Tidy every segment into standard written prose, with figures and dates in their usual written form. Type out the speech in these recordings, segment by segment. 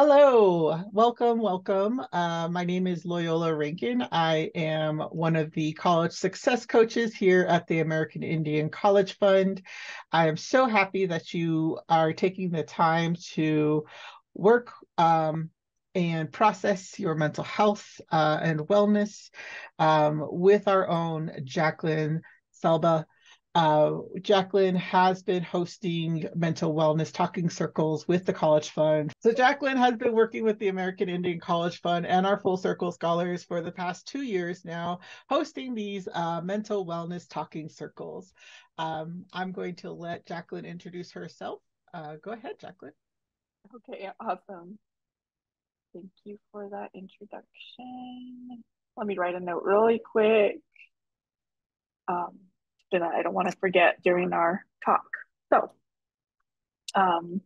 Hello, welcome, welcome. My name is Loyola Rankin. I am one of the college success coaches here at the American Indian College Fund. I am so happy that you are taking the time to work and process your mental health and wellness with our own Jacelyn Salabye. Jacelyn has been hosting mental wellness talking circles with the College Fund. So Jacelyn has been working with the American Indian College Fund and our Full Circle Scholars for the past 2 years now, hosting these mental wellness talking circles. I'm going to let Jacelyn introduce herself. Go ahead, Jacelyn. Okay, awesome. Thank you for that introduction. Let me write a note really quick. Um, that I don't want to forget during our talk. So, um,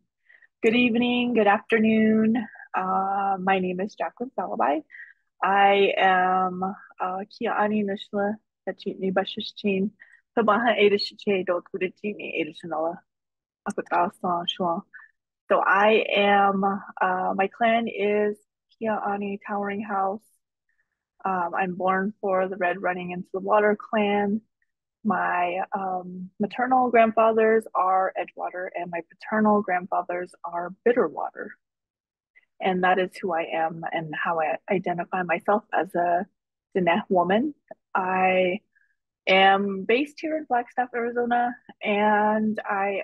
good evening, good afternoon. My name is Jacelyn Salabye. I am Kia Ani Nishla Tachini Bashishchin Tabaha Edishiche Dokuditini Edishinala Apakasan Shuan. So I am my clan is Kia Ani Towering House. I'm born for the Red Running into the Water clan. My maternal grandfathers are Edgewater, and my paternal grandfathers are Bitterwater. And that is who I am and how I identify myself as a Diné woman. I am based here in Flagstaff, Arizona, and I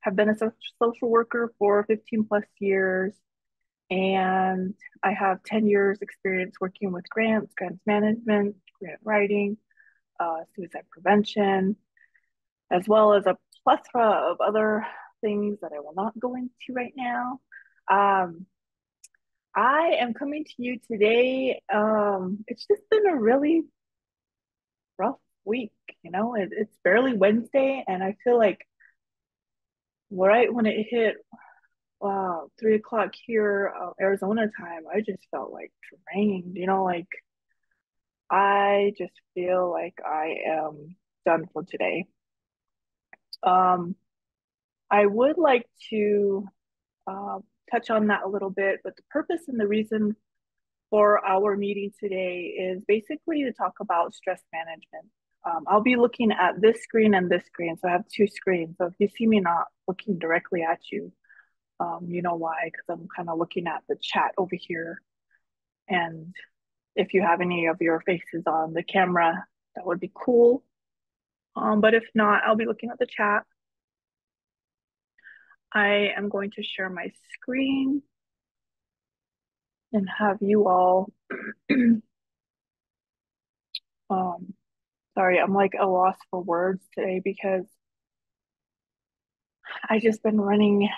have been a social worker for 15 plus years. And I have 10 years experience working with grants management, grant writing, suicide prevention, as well as a plethora of other things that I will not go into right now. Um, I am coming to you today. It's just been a really rough week. It's barely Wednesday, and I feel like right when it hit 3 o'clock here, Arizona time, I just felt like drained. Like I just feel like I am done for today. Um, I would like to uh, touch on that a little bit, but the purpose and the reason for our meeting today is basically to talk about stress management. I'll be looking at this screen and this screen, so I have two screens. So if you see me not looking directly at you, you know why, because I'm kind of looking at the chat over here. And if you have any of your faces on the camera, that would be cool. But if not, I'll be looking at the chat. I am going to share my screen and have you all, um, sorry, I'm like a loss for words today because I just been running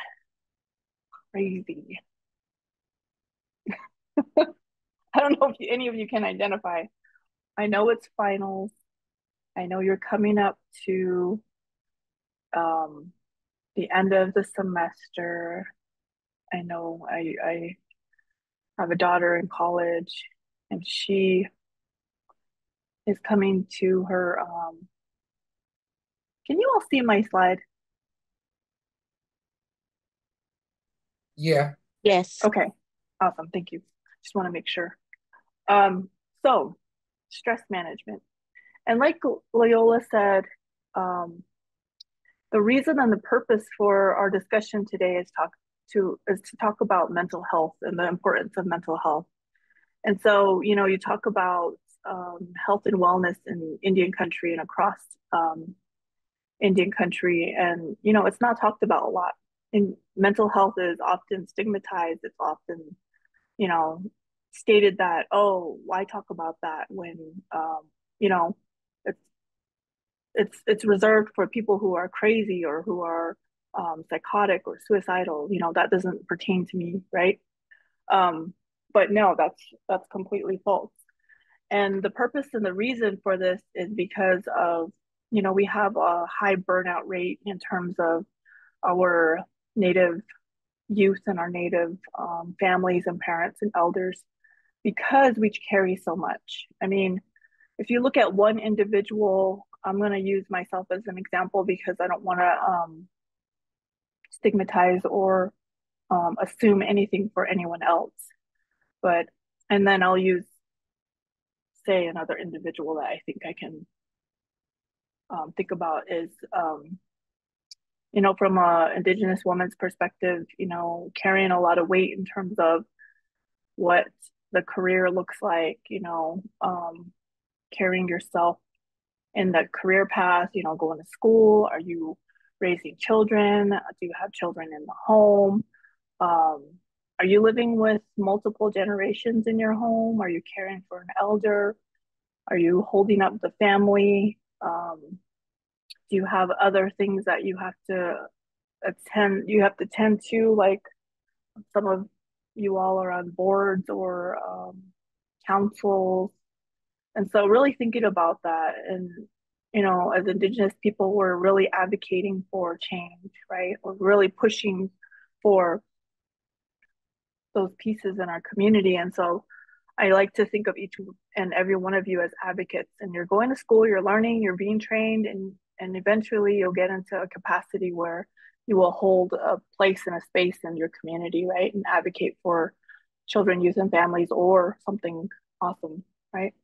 crazy. I don't know if any of you can identify. I know it's finals. I know you're coming up to um, the end of the semester. I know I have a daughter in college, and she is coming to her. Can you all see my slide? Yeah. Yes. Okay, awesome. Thank you. Just want to make sure. So stress management. And like Loyola said, the reason and the purpose for our discussion today is to talk about mental health and the importance of mental health. And so, you talk about health and wellness in Indian country and across Indian country, and it's not talked about a lot. And mental health is often stigmatized. It's often, you know, stated that, oh, why talk about that when you know it's it's reserved for people who are crazy or who are psychotic or suicidal. That doesn't pertain to me, right? But no, that's completely false. And the purpose and the reason for this is because of, we have a high burnout rate in terms of our native youth and our native families and parents and elders because we carry so much. I mean, if you look at one individual, I'm going to use myself as an example because I don't want to stigmatize or assume anything for anyone else. But, and then I'll use, say, another individual that I think I can think about is, from a Indigenous woman's perspective, carrying a lot of weight in terms of what the career looks like, carrying yourself in the career path, going to school. Are you raising children? Do you have children in the home? Um, are you living with multiple generations in your home? Are you caring for an elder? Are you holding up the family? Do you have other things that you have to tend to, like some of you all are on boards or councils. And so really thinking about that, and as Indigenous people, we're really advocating for change, right? We're really pushing for those pieces in our community. And so I like to think of each and every one of you as advocates. And you're going to school, you're learning, you're being trained, and eventually you'll get into a capacity where you will hold a place and a space in your community, right? And advocate for children, youth, and families, or something awesome, right?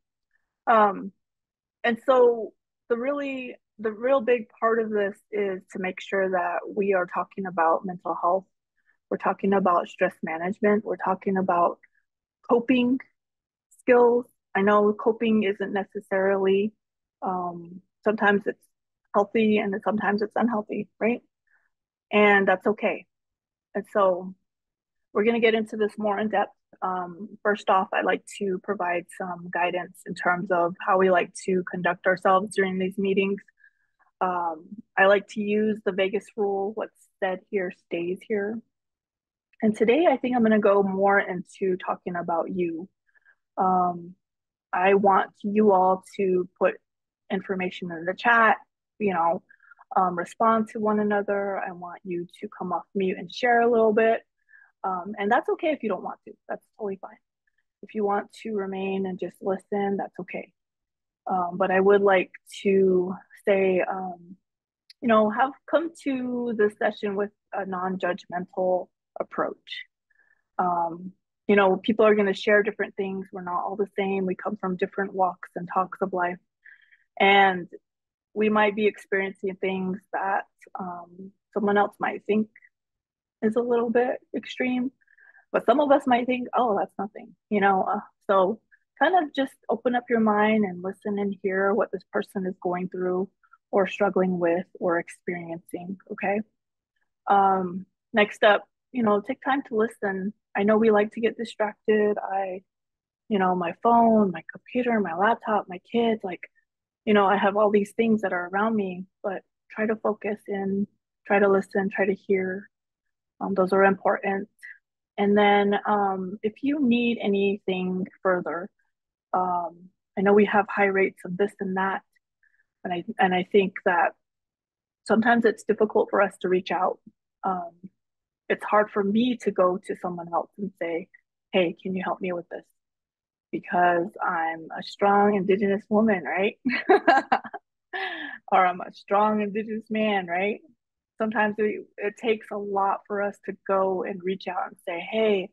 Um, and so the real big part of this is to make sure that we are talking about mental health. We're talking about stress management. We're talking about coping skills. I know coping isn't necessarily, sometimes it's healthy and sometimes it's unhealthy, right? And that's okay. And so we're going to get into this more in depth. First off, I'd like to provide some guidance in terms of how we like to conduct ourselves during these meetings. I like to use the Vegas rule: what's said here stays here. And today, I think I'm going to go more into talking about you. Um, I want you all to put information in the chat, you know, respond to one another. I want you to come off mute and share a little bit. And that's okay if you don't want to. That's totally fine. If you want to remain and just listen, that's okay. But I would like to say, have come to this session with a non-judgmental approach. Um, People are going to share different things. We're not all the same. We come from different walks and talks of life. And we might be experiencing things that someone else might think is a little bit extreme, but some of us might think, oh, that's nothing. So kind of just open up your mind and listen and hear what this person is going through or struggling with or experiencing. Okay. Next up, take time to listen. I know we like to get distracted. My phone, my computer, my laptop, my kids, like, I have all these things that are around me, but try to focus in, try to listen, try to hear. Those are important. And then if you need anything further, I know we have high rates of this and that, and I think that sometimes it's difficult for us to reach out. Um, it's hard for me to go to someone else and say, "Hey, can you help me with this?" Because I'm a strong Indigenous woman, right? Or I'm a strong Indigenous man, right? Sometimes it takes a lot for us to go and reach out and say, "Hey,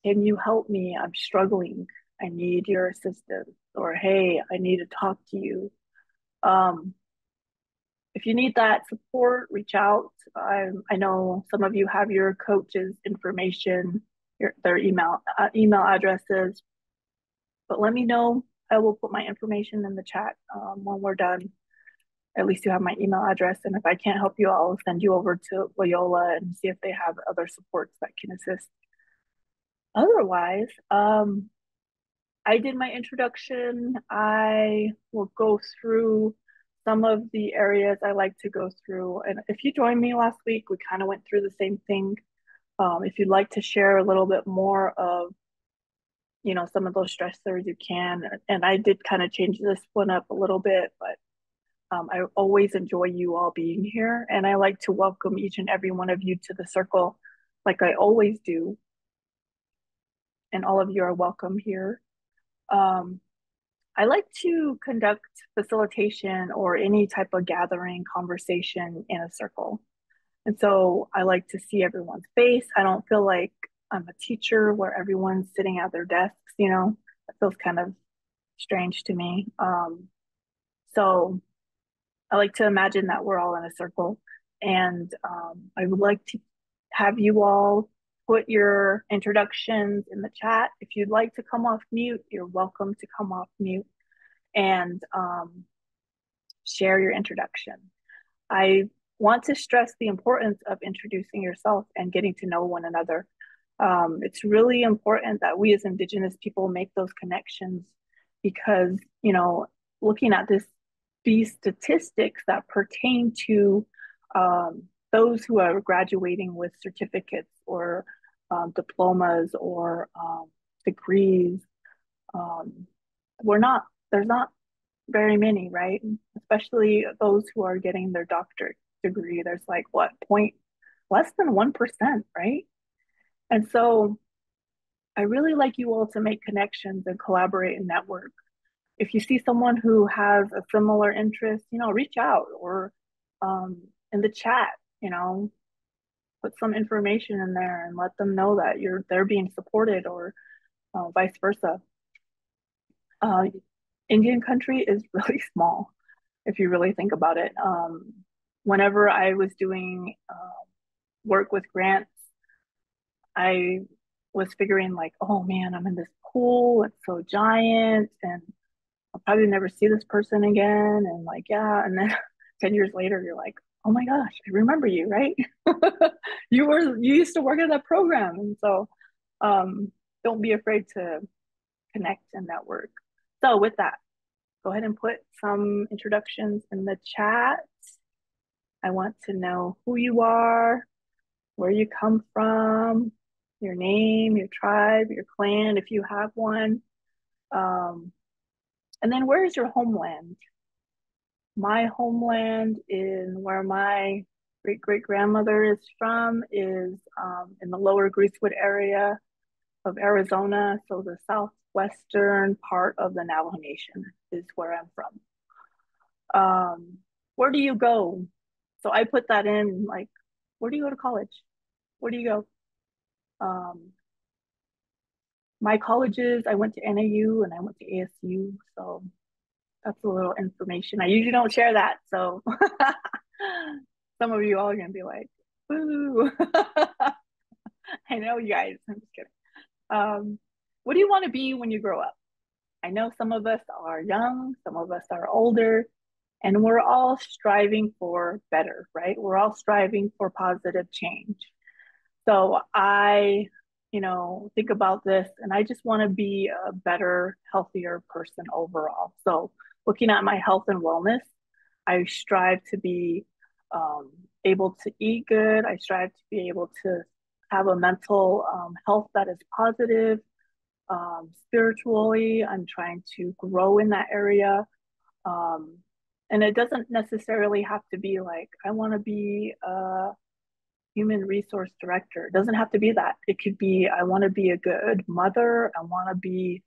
can you help me? I'm struggling. I need your assistance." Or, "Hey, I need to talk to you." Um, if you need that support, reach out. I know some of you have your coach's information, their email addresses, but let me know. I will put my information in the chat when we're done. At least you have my email address. And if I can't help you, I'll send you over to Loyola and see if they have other supports that can assist. Otherwise, I did my introduction. I will go through some of the areas I like to go through. And if you joined me last week, we kind of went through the same thing. If you'd like to share a little bit more of, some of those stressors, you can. And I did kind of change this one up a little bit, but I always enjoy you all being here. And I like to welcome each and every one of you to the circle, like I always do. And all of you are welcome here. I like to conduct facilitation or any type of gathering conversation in a circle. And so I like to see everyone's face. I don't feel like I'm a teacher where everyone's sitting at their desks, you know, that feels kind of strange to me. So I like to imagine that we're all in a circle. And I would like to have you all put your introductions in the chat. If you'd like to come off mute, you're welcome to come off mute and share your introduction. I want to stress the importance of introducing yourself and getting to know one another. It's really important that we as Indigenous people make those connections because, you know, looking at these statistics that pertain to those who are graduating with certificates or diplomas or degrees, um, we're not, there's not very many, right? Especially those who are getting their doctorate degree. There's like what point less than 1%, right? And so I really like you all to make connections and collaborate and network. If you see someone who has a similar interest, you know, reach out or in the chat, you know, put some information in there and let them know that they're being supported or vice versa. Uh, Indian country is really small if you really think about it. Whenever I was doing work with grants, I was figuring like, oh man, I'm in this pool. It's so giant, and I'll probably never see this person again. And like, yeah, and then 10 years later, you're like, oh my gosh, I remember you, right? You used to work at that program, and so um, don't be afraid to connect and network. So with that, go ahead and put some introductions in the chat. I want to know who you are, where you come from, your name, your tribe, your clan, if you have one. Um, and then where is your homeland? My homeland in where my great great grandmother is from is in the lower Greasewood area of Arizona. So the southwestern part of the Navajo Nation is where I'm from. Where do you go? So I put that in like, where do you go to college? Where do you go? Um, my colleges, I went to NAU and I went to ASU. So that's a little information. I usually don't share that. So some of you all are going to be like, ooh, I know you guys. I'm just kidding. What do you want to be when you grow up? I know some of us are young, some of us are older, and we're all striving for better, right? We're all striving for positive change. So I, you know, think about this and I just want to be a better, healthier person overall. So looking at my health and wellness, I strive to be able to eat good. I strive to be able to have a mental health that is positive. Spiritually, I'm trying to grow in that area. Um, and it doesn't necessarily have to be like, I want to be a human resource director. It doesn't have to be that. It could be, I want to be a good mother. I want to be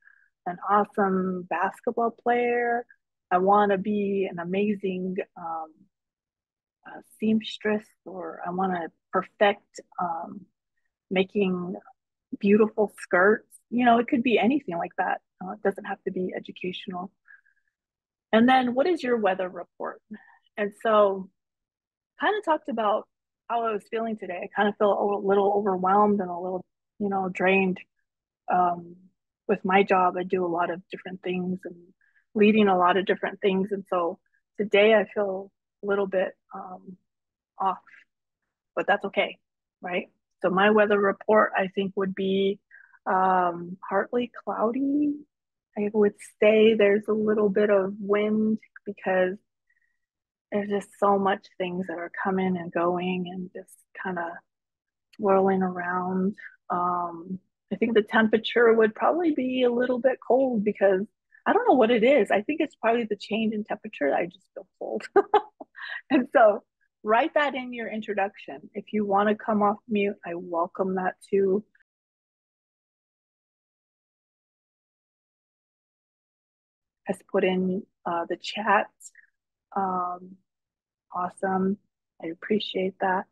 an awesome basketball player. I want to be an amazing seamstress, or I want to perfect making beautiful skirts. You know, it could be anything like that. It doesn't have to be educational. And then, what is your weather report? And so, kind of talked about how I was feeling today. I kind of feel a little overwhelmed and a little, you know, drained. Um, with my job, I do a lot of different things and leading a lot of different things. And so today I feel a little bit off, but that's okay, right? So my weather report, I think, would be partly cloudy. I would say there's a little bit of wind because there's just so much things that are coming and going and just kind of swirling around. I think the temperature would probably be a little bit cold because I don't know what it is. I think it's probably the change in temperature. I just feel cold. And so write that in your introduction. If you want to come off mute, I welcome that too. Has put in the chat. Um, awesome. I appreciate that.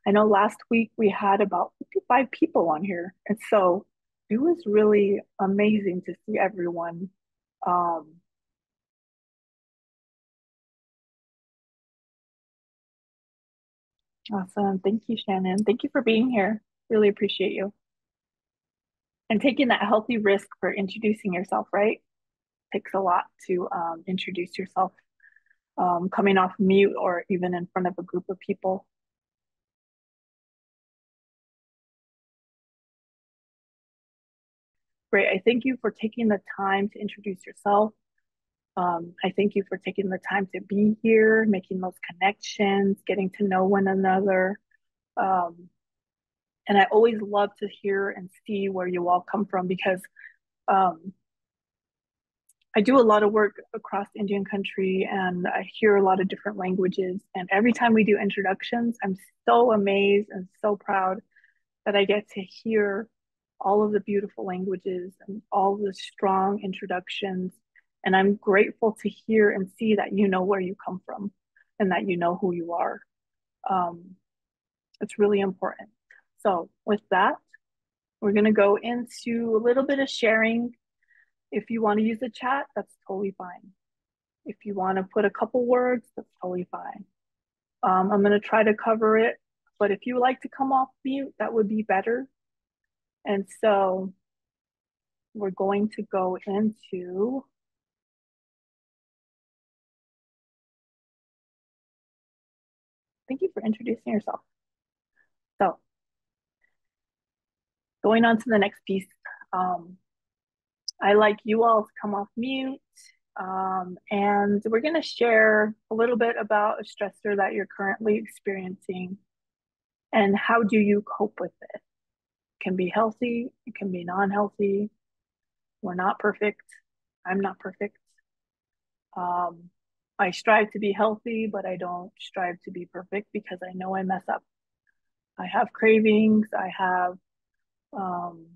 I know last week we had about 55 people on here. And so it was really amazing to see everyone. Um, awesome. Thank you, Shannon. Thank you for being here. Really appreciate you. And taking that healthy risk for introducing yourself, right? Takes a lot to introduce yourself, coming off mute or even in front of a group of people. Great. I thank you for taking the time to introduce yourself. I thank you for taking the time to be here, making those connections, getting to know one another. Um, and I always love to hear and see where you all come from because um, I do a lot of work across Indian country and I hear a lot of different languages. And every time we do introductions, I'm so amazed and so proud that I get to hear all of the beautiful languages and all the strong introductions. And I'm grateful to hear and see that you know where you come from and that you know who you are. Um, it's really important. So, with that, we're going to go into a little bit of sharing. If you want to use the chat, that's totally fine. If you want to put a couple words, that's totally fine. I'm going to try to cover it, but if you would like to come off mute, that would be better. And so we're going to go into, thank you for introducing yourself. So going on to the next piece, um, I like you all to come off mute. And we're going to share a little bit about a stressor that you're currently experiencing and how do you cope with it. It can be healthy, it can be non-healthy. We're not perfect. I'm not perfect. Um, I strive to be healthy, but I don't strive to be perfect because I know I mess up. I have cravings. I have, um,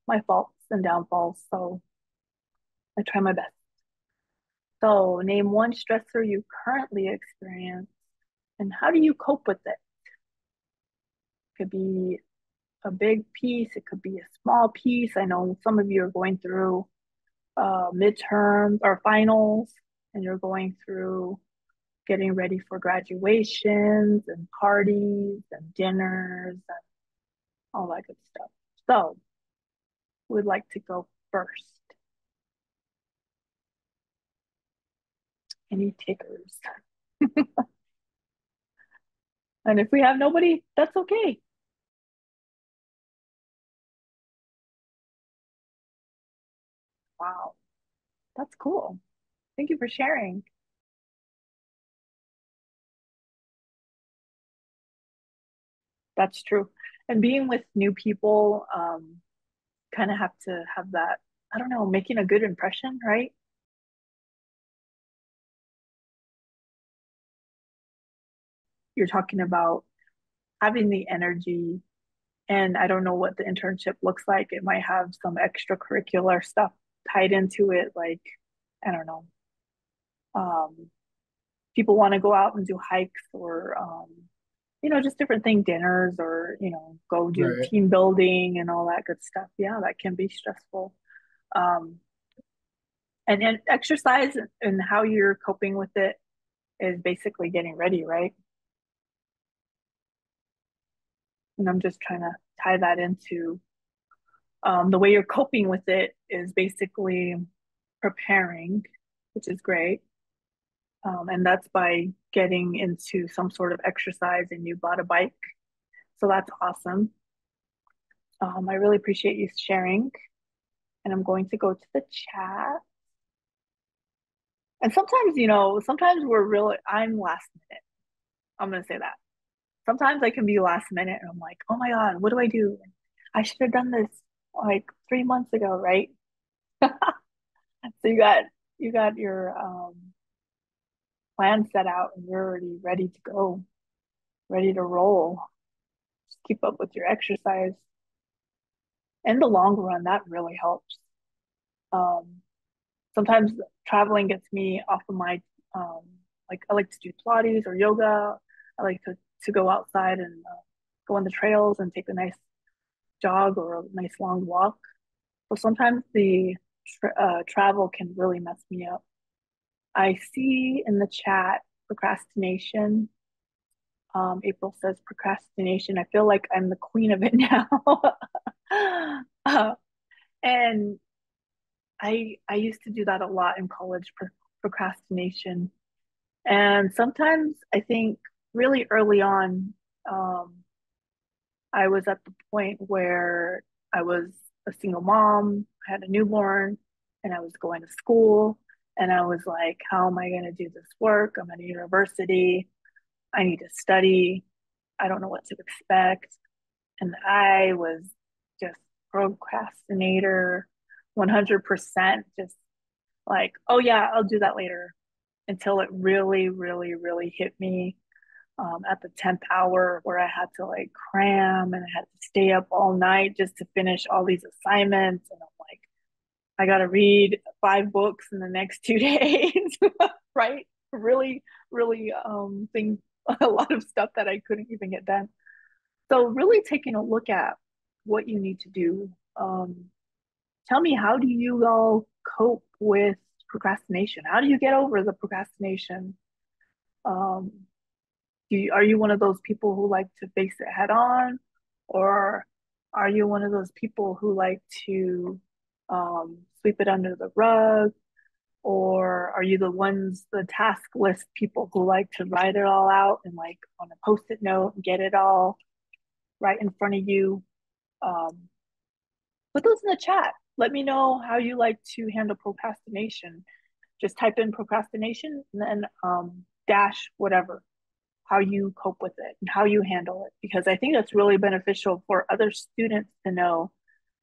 my faults and downfalls. So I try my best. So name one stressor you currently experience and how do you cope with it? It could be a big piece. It could be a small piece. I know some of you are going through midterms or finals and you're going through getting ready for graduations and parties and dinners and all that good stuff. So, who would like to go first? Any takers? And if we have nobody, that's okay. Wow, that's cool. Thank you for sharing. That's true. And being with new people, kind of have to have that, I don't know, making a good impression, right? You're talking about having the energy. And I don't know what the internship looks like. It might have some extracurricular stuff tied into it, like, I don't know. Um, People want to go out and do hikes or, just different thing, dinners or, go do Right. team building and all that good stuff. Yeah, that can be stressful. Um, and exercise and how you're coping with it is basically getting ready, right? And I'm just trying to tie that into the way you're coping with it is basically preparing, which is great. And that's by getting into some sort of exercise and you bought a bike. So that's awesome. I really appreciate you sharing. And I'm going to go to the chat. And sometimes, sometimes I'm last minute. I'm going to say that. Sometimes I can be last minute and I'm like, oh my God, what do I do? I should have done this like 3 months ago, right? So you got your plan set out and you're already ready to go, ready to roll. Just keep up with your exercise. In the long run, that really helps. Um, Sometimes traveling gets me off of my, like I like to do Pilates or yoga. I like to to go outside and go on the trails and take a nice jog or a nice long walk. So sometimes the travel can really mess me up. I see in the chat procrastination. April says procrastination. I feel like I'm the queen of it now. uh, and I used to do that a lot in college, procrastination. And sometimes I think really early on, um, I was at the point where I was a single mom, I had a newborn, and I was going to school. And I was like, how am I going to do this work? I'm at a university. I need to study. I don't know what to expect. And I was just procrastinator 100%, just like, oh yeah, I'll do that later until it really, really, really hit me at the 10th hour where I had to like cram and I had to stay up all night just to finish all these assignments. And I'm like, I got to read 5 books in the next 2 days, right? Really, really things, a lot of stuff that I couldn't even get done. So, really taking a look at what you need to do. Tell me, how do you all cope with procrastination? How do you get over the procrastination? Um, are you one of those people who like to face it head on, or are you one of those people who like to sweep it under the rug, or are you the task list people who like to write it all out and like on a post-it note and get it all right in front of you? Um, put those in the chat. Let me know how you like to handle procrastination. Just type in procrastination and then dash whatever, how you cope with it and how you handle it. Because I think that's really beneficial for other students to know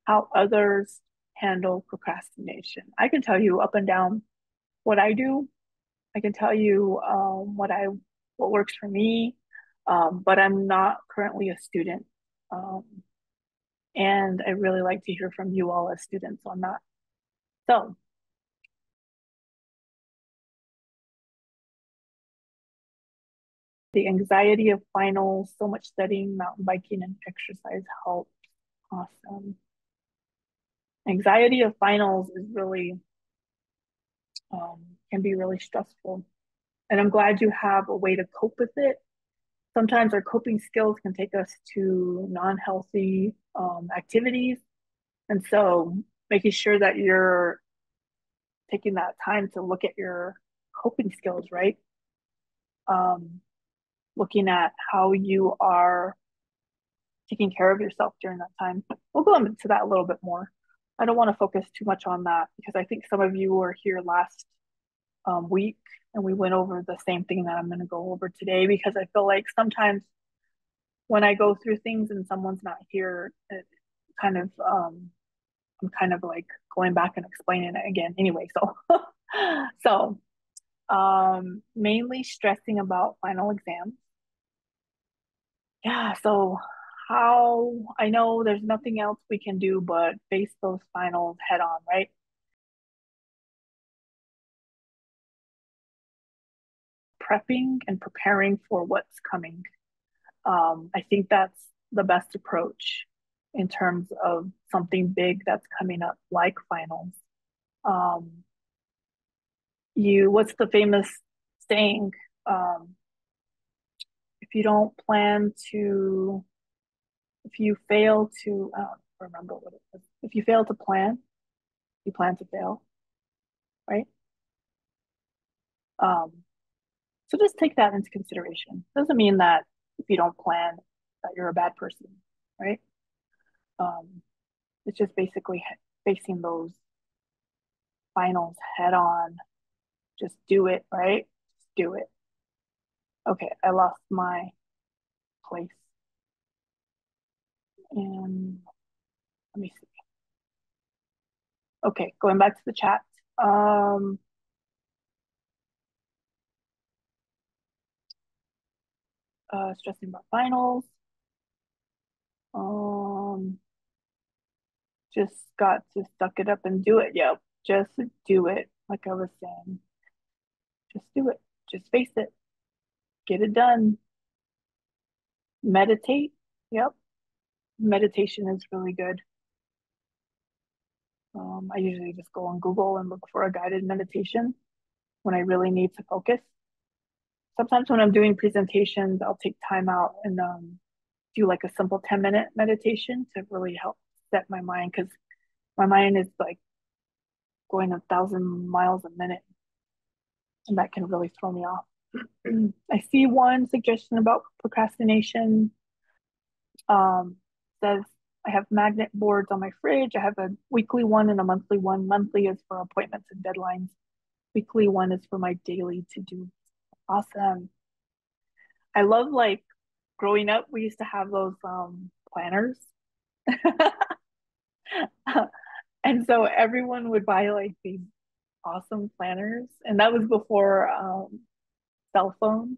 how others handle procrastination. I can tell you up and down what I do. I can tell you what works for me, but I'm not currently a student. Um, and I really like to hear from you all as students on that. So, the anxiety of finals, so much studying, mountain biking, and exercise helps. Awesome. Anxiety of finals is really, can be really stressful. And I'm glad you have a way to cope with it. Sometimes our coping skills can take us to non-healthy activities. And so making sure that you're taking that time to look at your coping skills, right? Um, looking at how you are taking care of yourself during that time. We'll go into that a little bit more. I don't want to focus too much on that because I think some of you were here last week and we went over the same thing that I'm going to go over today, because I feel like sometimes when I go through things and someone's not here, it kind of I'm kind of like going back and explaining it again anyway. So so mainly stressing about final exams. Yeah, so how, I know there's nothing else we can do but face those finals head on, right? Prepping and preparing for what's coming. I think that's the best approach in terms of something big that's coming up, like finals. Um, what's the famous saying? Um, if you don't plan to, if you fail to, I don't remember what it was. If you fail to plan, you plan to fail, right? Um, so just take that into consideration. Doesn't mean that if you don't plan that you're a bad person, right? Um, it's just basically facing those finals head on. Just do it, right? Just do it. Okay, I lost my place. And let me see. Okay, going back to the chat. Um, stressing about finals. Um, just got to suck it up and do it. Yep, just do it. Like I was saying, just do it. Just face it. Get it done. Meditate. Yep. Meditation is really good. I usually just go on Google and look for a guided meditation when I really need to focus. Sometimes when I'm doing presentations, I'll take time out and do like a simple 10-minute meditation to really help set my mind because my mind is like going 1,000 miles a minute, and that can really throw me off. I see one suggestion about procrastination. Says I have magnet boards on my fridge. I have a weekly one and a monthly one. Monthly is for appointments and deadlines. Weekly one is for my daily to do. Awesome. I love like growing up, we used to have those planners. And so everyone would buy like these awesome planners. And that was before cell phones.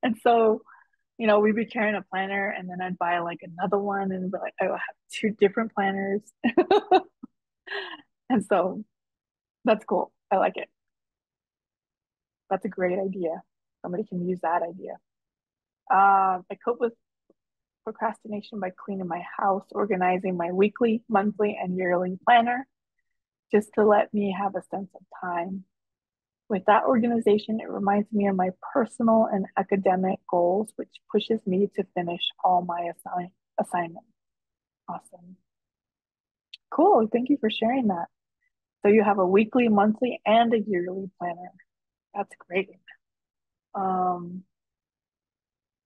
And so, we'd be carrying a planner and then I'd buy like another one and be like, I will have two different planners. And so that's cool. I like it. That's a great idea. Somebody can use that idea. I cope with procrastination by cleaning my house, organizing my weekly, monthly, and yearly planner just to let me have a sense of time. With that organization, it reminds me of my personal and academic goals, which pushes me to finish all my assignments. Awesome. Cool. Thank you for sharing that. So you have a weekly, monthly, and a yearly planner. That's great. Um,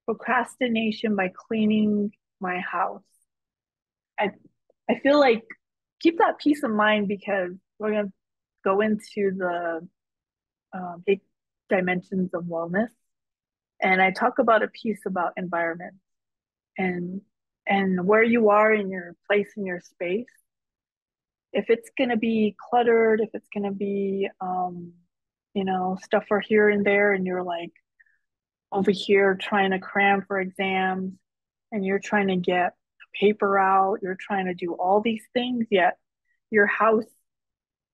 Procrastination by cleaning my house. I I feel like keep that peace of mind because we're gonna go into the big dimensions of wellness, and I talk about a piece about environment and where you are in your place in your space. If it's gonna be cluttered, if it's gonna be stuff for here and there, and you're like over here trying to cram for exams, and you're trying to get paper out, you're trying to do all these things, yet your house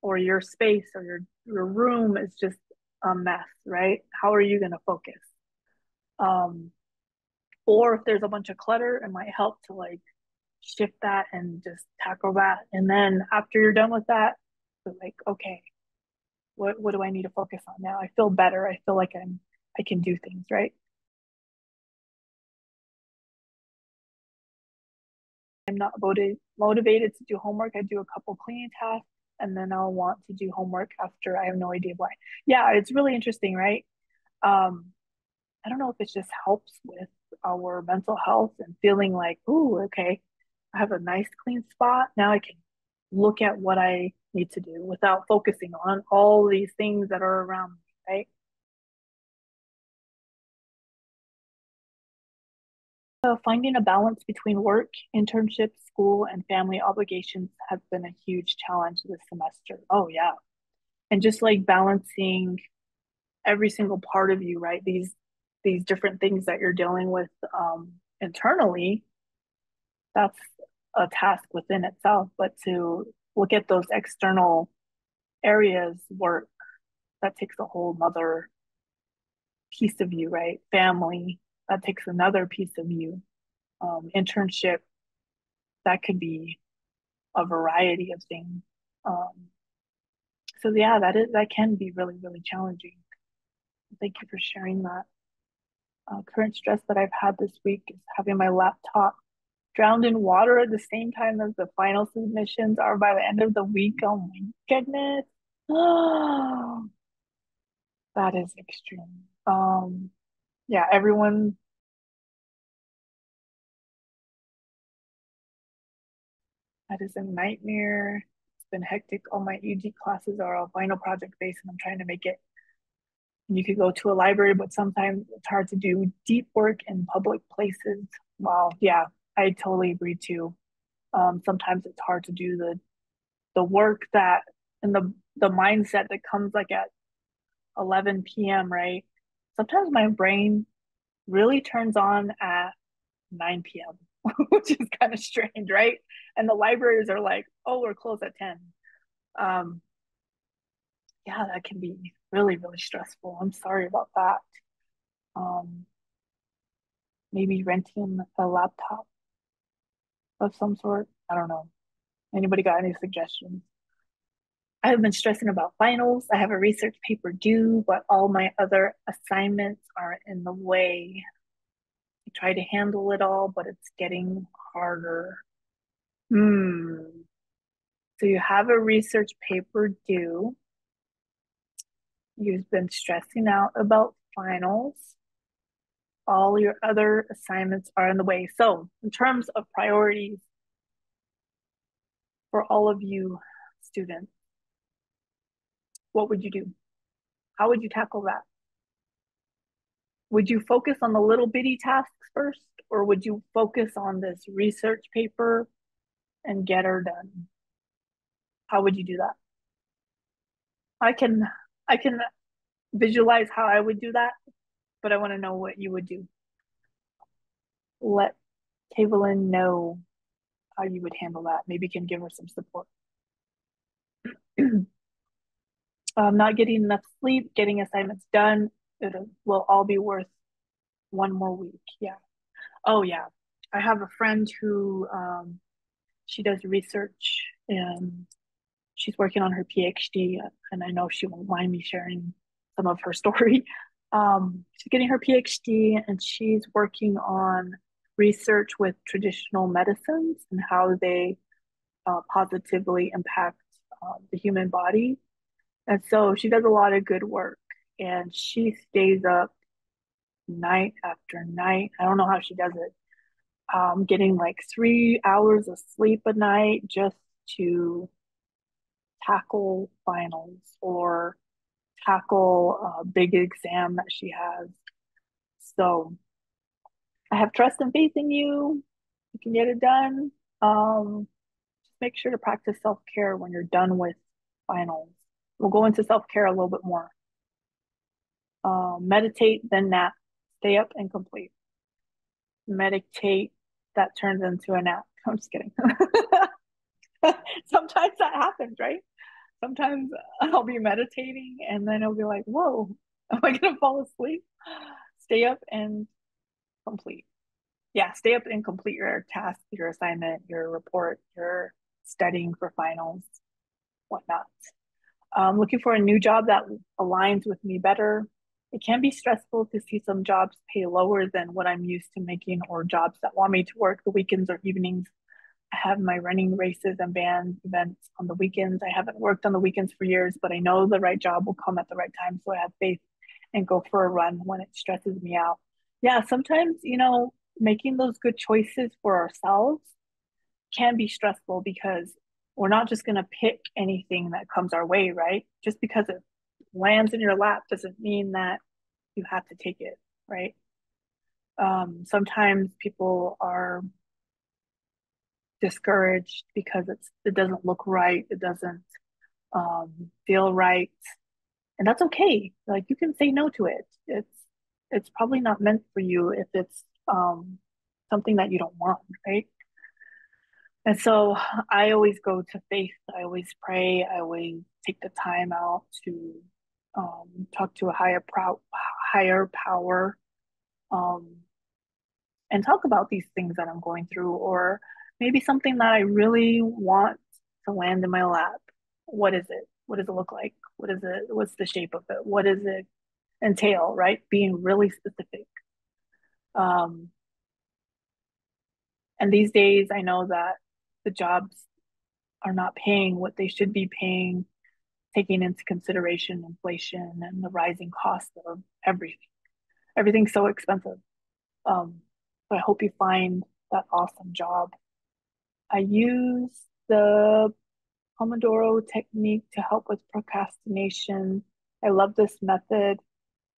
or your space or your room is just a mess, right? How are you going to focus? Um, or if there's a bunch of clutter, it might help to like shift that and just tackle that. And then after you're done with that, you're like, okay, what do I need to focus on now? I feel better. I feel like I can do things, right? I'm not motivated to do homework. I do a couple cleaning tasks and then I'll want to do homework after. I have no idea why. Yeah, it's really interesting, right? Um, I don't know if it just helps with our mental health and feeling like, ooh, okay, I have a nice clean spot. Now I can look at what I need to do without focusing on all these things that are around me, right? Finding a balance between work, internships, school, and family obligations has been a huge challenge this semester. Oh, yeah. And just like balancing every single part of you, right? These different things that you're dealing with internally, that's a task within itself. But to look at those external areas, work, that takes a whole nother piece of you, right? Family, that takes another piece of you. Internship, that could be a variety of things. Um, so yeah, that can be really, really challenging. Thank you for sharing that. Current stress that I've had this week is having my laptop drowned in water at the same time as the final submissions are by the end of the week. Oh my goodness. Oh, that is extreme. Yeah, everyone, that is a nightmare. It's been hectic. All my EG classes are all final project based, and I'm trying to make it. You could go to a library, but sometimes it's hard to do deep work in public places. Wow, yeah, I totally agree too. Sometimes it's hard to do the work that and the mindset that comes like at 11 p.m., right? Sometimes my brain really turns on at 9 p.m., which is kind of strange, right? And the libraries are like, oh, we're closed at 10. Um, yeah, that can be really, really stressful. I'm sorry about that. Um, maybe renting a laptop of some sort. I don't know. Anybody got any suggestions? I have been stressing about finals. I have a research paper due, but all my other assignments are in the way. I try to handle it all, but it's getting harder. Hmm. So you have a research paper due. You've been stressing out about finals. All your other assignments are in the way. So, in terms of priorities for all of you students, what would you do? How would you tackle that? Would you focus on the little bitty tasks first, or would you focus on this research paper and get her done? How would you do that? I can I can visualize how I would do that, but I want to know what you would do. Let Kavelin know how you would handle that. Maybe you can give her some support. Not getting enough sleep, getting assignments done, it will all be worth one more week. Yeah. Oh, yeah. I have a friend who she does research and she's working on her PhD, and I know she won't mind me sharing some of her story. She's getting her PhD and she's working on research with traditional medicines and how they positively impact the human body. And so she does a lot of good work and she stays up night after night. I don't know how she does it. Getting like 3 hours of sleep a night just to tackle finals or tackle a big exam that she has. So I have trust and faith in you. You can get it done. Just make sure to practice self care when you're done with finals. We'll go into self care a little bit more. Meditate, then nap. Stay up and complete. Meditate, that turns into a nap. I'm just kidding. Sometimes that happens, right? Sometimes I'll be meditating and then I'll be like, whoa, am I going to fall asleep? Stay up and complete. Yeah, stay up and complete your task, your assignment, your report, your studying for finals, whatnot. Looking for a new job that aligns with me better. It can be stressful to see some jobs pay lower than what I'm used to making, or jobs that want me to work the weekends or evenings. I have my running races and band events on the weekends. I haven't worked on the weekends for years, but I know the right job will come at the right time. So I have faith and go for a run when it stresses me out. Yeah, sometimes, making those good choices for ourselves can be stressful because we're not just going to pick anything that comes our way, right? Just because it lands in your lap doesn't mean that you have to take it, right? Sometimes people are discouraged because it doesn't look right, it doesn't feel right, and that's okay. Like you can say no to it. It's probably not meant for you if it's something that you don't want, right? And so I always go to faith. I always pray. I always take the time out to talk to a higher power, um, and talk about these things that I'm going through, or maybe something that I really want to land in my lap. What is it? What does it look like? What is it? What's the shape of it? What does it entail? Right? Being really specific. Um, and these days, I know that the jobs are not paying what they should be paying, taking into consideration inflation and the rising cost of everything. Everything's so expensive. Um, but I hope you find that awesome job. I use the Pomodoro technique to help with procrastination. I love this method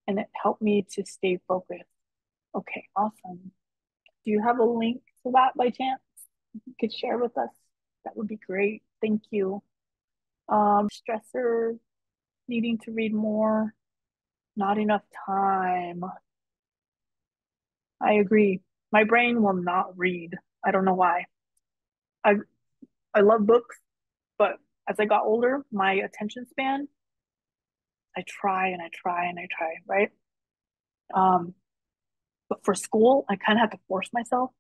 and it helped me to stay focused. Okay, awesome. Do you have a link to that by chance? You could share with us. That would be great. Thank you. Stressor, needing to read more, not enough time. I agree. My brain will not read. I don't know why. I I love books, but as I got older, my attention span, I try and I try and I try, right? Um, But for school, I kind of have to force myself.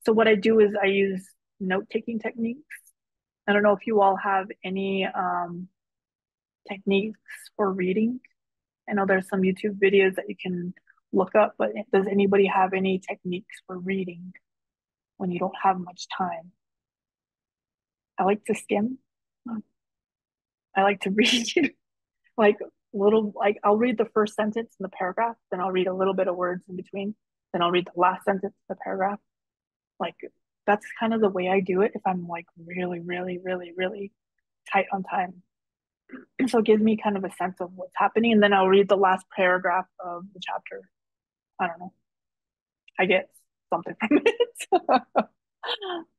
So what I do is I use note-taking techniques. I don't know if you all have any techniques for reading. I know there's some YouTube videos that you can look up, but does anybody have any techniques for reading when you don't have much time? I like to skim. I like to read like like I'll read the first sentence in the paragraph, then I'll read a little bit of words in between, then I'll read the last sentence in the paragraph. Like that's kind of the way I do it if I'm like really, really, really, really tight on time. So it gives me kind of a sense of what's happening, and then I'll read the last paragraph of the chapter. I don't know. I get something from it.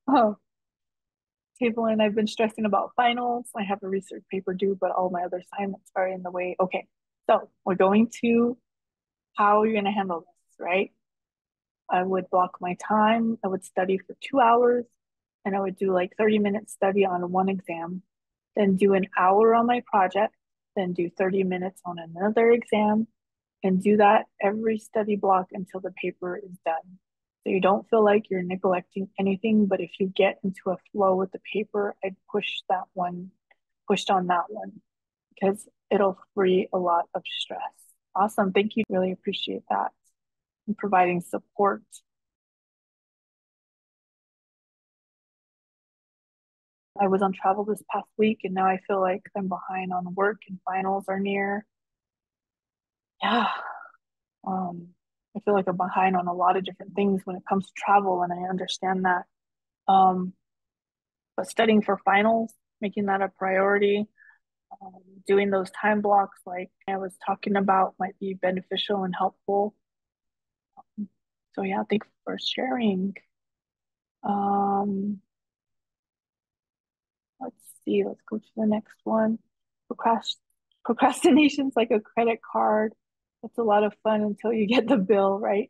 Oh, table, and I've been stressing about finals. I have a research paper due, but all my other assignments are in the way. Okay, so we're going to how you're going to handle this, right? I would block my time. I would study for 2 hours, and I would do like 30 minutes study on one exam, then do an hour on my project, then do 30 minutes on another exam, and do that every study block until the paper is done. So you don't feel like you're neglecting anything, but if you get into a flow with the paper, I'd pushed on that one because it'll free a lot of stress. Awesome. Thank you. Really appreciate that and providing support. I was on travel this past week and now I feel like I'm behind on work and finals are near. Yeah. Um, I feel like I'm behind on a lot of different things when it comes to travel, and I understand that. Um, but studying for finals, making that a priority, doing those time blocks like I was talking about might be beneficial and helpful. So yeah, thanks for sharing. Um, let's see, let's go to the next one. Procrastination's like a credit card. It's a lot of fun until you get the bill, right?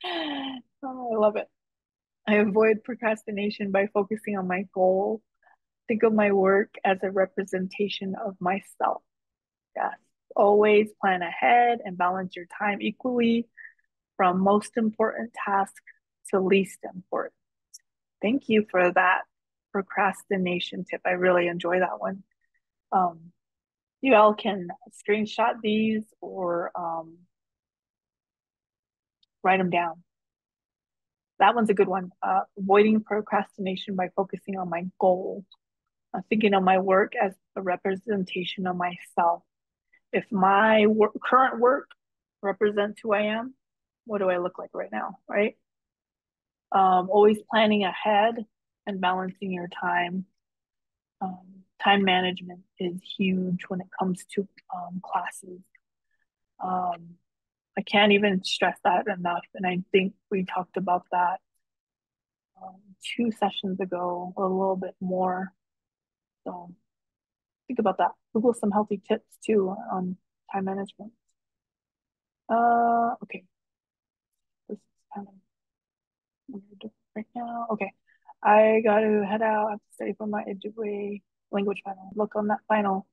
Oh, I love it. I avoid procrastination by focusing on my goal. Think of my work as a representation of myself. Yes. Always plan ahead and balance your time equally from most important task to least important. Thank you for that procrastination tip. I really enjoy that one. Um, you all can screenshot these or write them down. That one's a good one. Avoiding procrastination by focusing on my goal. Thinking of my work as a representation of myself. If my current work represents who I am, what do I look like right now, right? Always planning ahead and balancing your time. Time management is huge when it comes to classes. Um, I can't even stress that enough. And I think we talked about that 2 sessions ago, or a little bit more. So think about that. Google some healthy tips too on time management. Okay. This is kind of weird right now. Okay. I gotta head out. I have to study for my Ojibwe language final. Look on that final.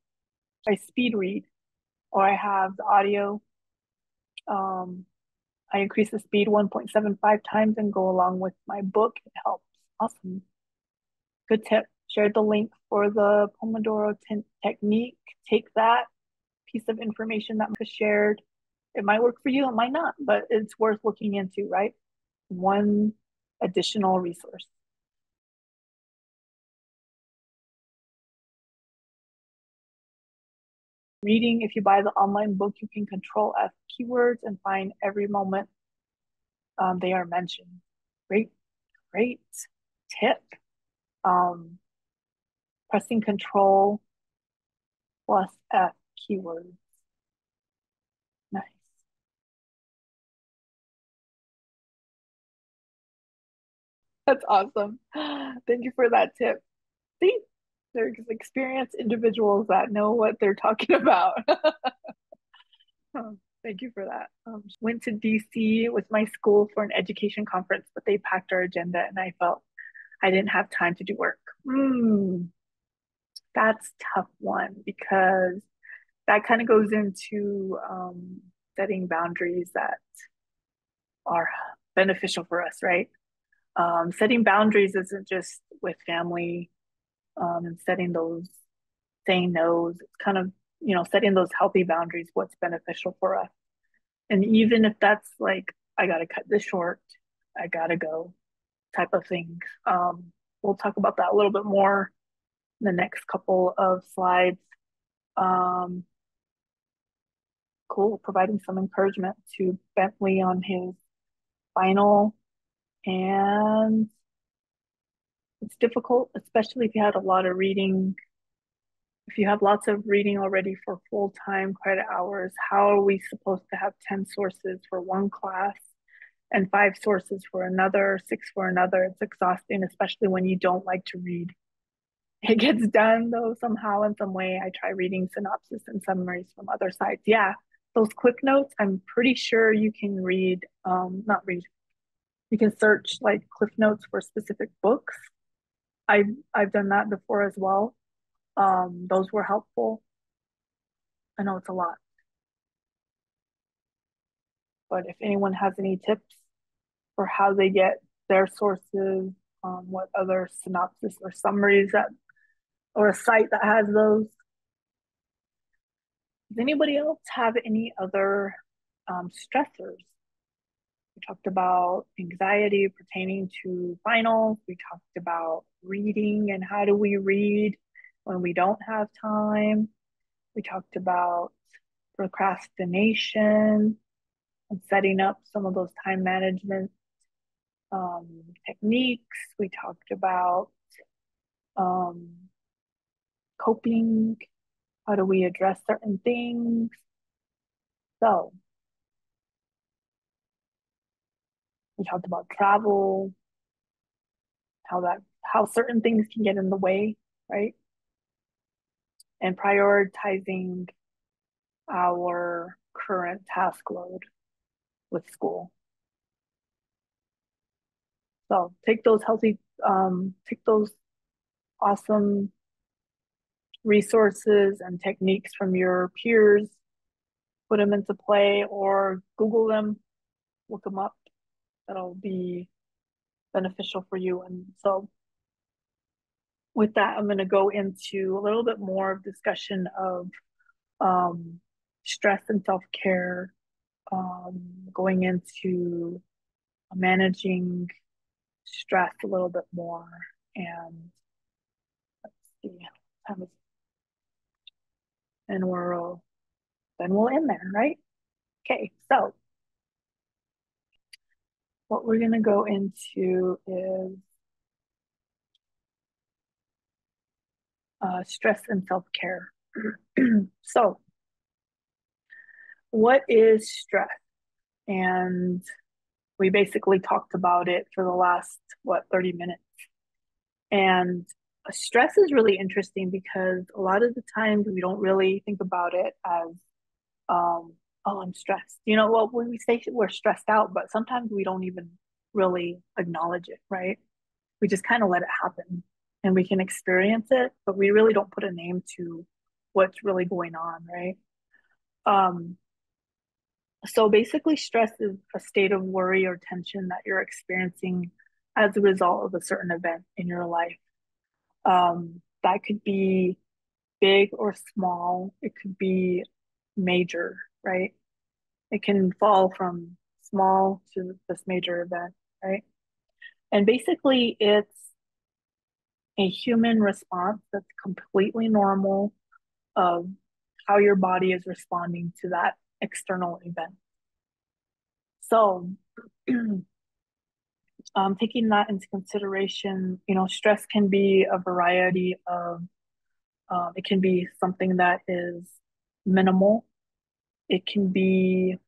I speed read or I have the audio. Um, I increase the speed 1.75 times and go along with my book. It helps. Awesome. Good tip. Shared the link for the Pomodoro technique. Take that piece of information that was shared. It might work for you, it might not, but it's worth looking into, right? One additional resource. Reading, if you buy the online book, you can control F keywords and find every moment they are mentioned. Great, great tip. Um, Pressing control plus F keywords. Nice. That's awesome. Thank you for that tip. See, there's experienced individuals that know what they're talking about. Oh, thank you for that. Went to DC with my school for an education conference, but they packed our agenda and I felt I didn't have time to do work. That's a tough one because that kind of goes into setting boundaries that are beneficial for us, right? Setting boundaries isn't just with family and setting those saying no's. It's kind of, setting those healthy boundaries, what's beneficial for us. And even if that's like, I got to cut this short, I got to go type of thing. We'll talk about that a little bit more in the next couple of slides. Um, cool, providing some encouragement to Bentley on his final. And it's difficult, especially if you had a lot of reading. If you have lots of reading already for full-time credit hours, how are we supposed to have 10 sources for one class and 5 sources for another, 6 for another? It's exhausting, especially when you don't like to read. It gets done though somehow in some way. I try reading synopsis and summaries from other sites. Yeah, those quick notes, I'm pretty sure you can read, not read, you can search like cliff notes for specific books. I've done that before as well. Those were helpful. I know it's a lot, but if anyone has any tips for how they get their sources, what other synopsis or summaries that, or a site that has those. Does anybody else have any other stressors? We talked about anxiety pertaining to finals. We talked about reading and how do we read when we don't have time. We talked about procrastination and setting up some of those time management techniques. We talked about um, coping. How do we address certain things? So we talked about travel, how certain things can get in the way, right? And prioritizing our current task load with school. So take those awesome resources and techniques from your peers, put them into play, or Google them, look them up. That'll be beneficial for you. And so with that, I'm going to go into a little bit more of discussion of um, stress and self-care, going into managing stress a little bit more. And let's see, and then we'll end there, right? Okay, so what we're going to go into is stress and self-care. So what is stress? And we basically talked about it for the last, 30 minutes. And stress is really interesting because a lot of the times we don't really think about it as, oh, I'm stressed. Well, when we say we're stressed out, but sometimes we don't even really acknowledge it, right? We just kind of let it happen and we can experience it, but we really don't put a name to what's really going on, right? Um, so basically, stress is a state of worry or tension that you're experiencing as a result of a certain event in your life. That could be big or small, it could be major, right? It can fall from small to this major event, right? And basically, it's a human response that's completely normal of how your body is responding to that external event. So, taking that into consideration, stress can be a variety of, it can be something that is minimal. It can be,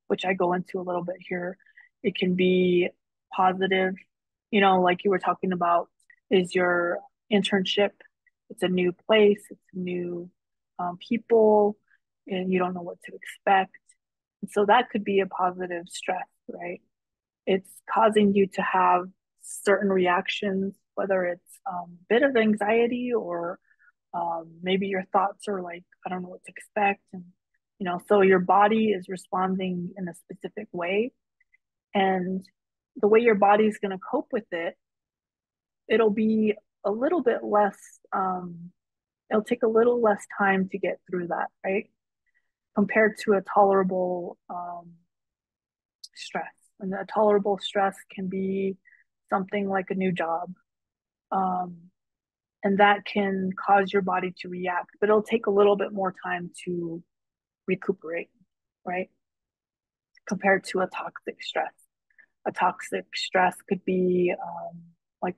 which I go into a little bit here, it can be positive, like you were talking about, is your internship. It's a new place, it's new people, and you don't know what to expect. And so that could be a positive stress, right? It's causing you to have certain reactions, whether it's a bit of anxiety or maybe your thoughts are like, I don't know what to expect. And So your body is responding in a specific way, and the way your body is going to cope with it, it'll be a little bit less, it'll take a little less time to get through that, right? Compared to a tolerable stress. And a tolerable stress can be something like a new job. Um, and that can cause your body to react, but it'll take a little bit more time to recuperate, right? Compared to a toxic stress. A toxic stress could be like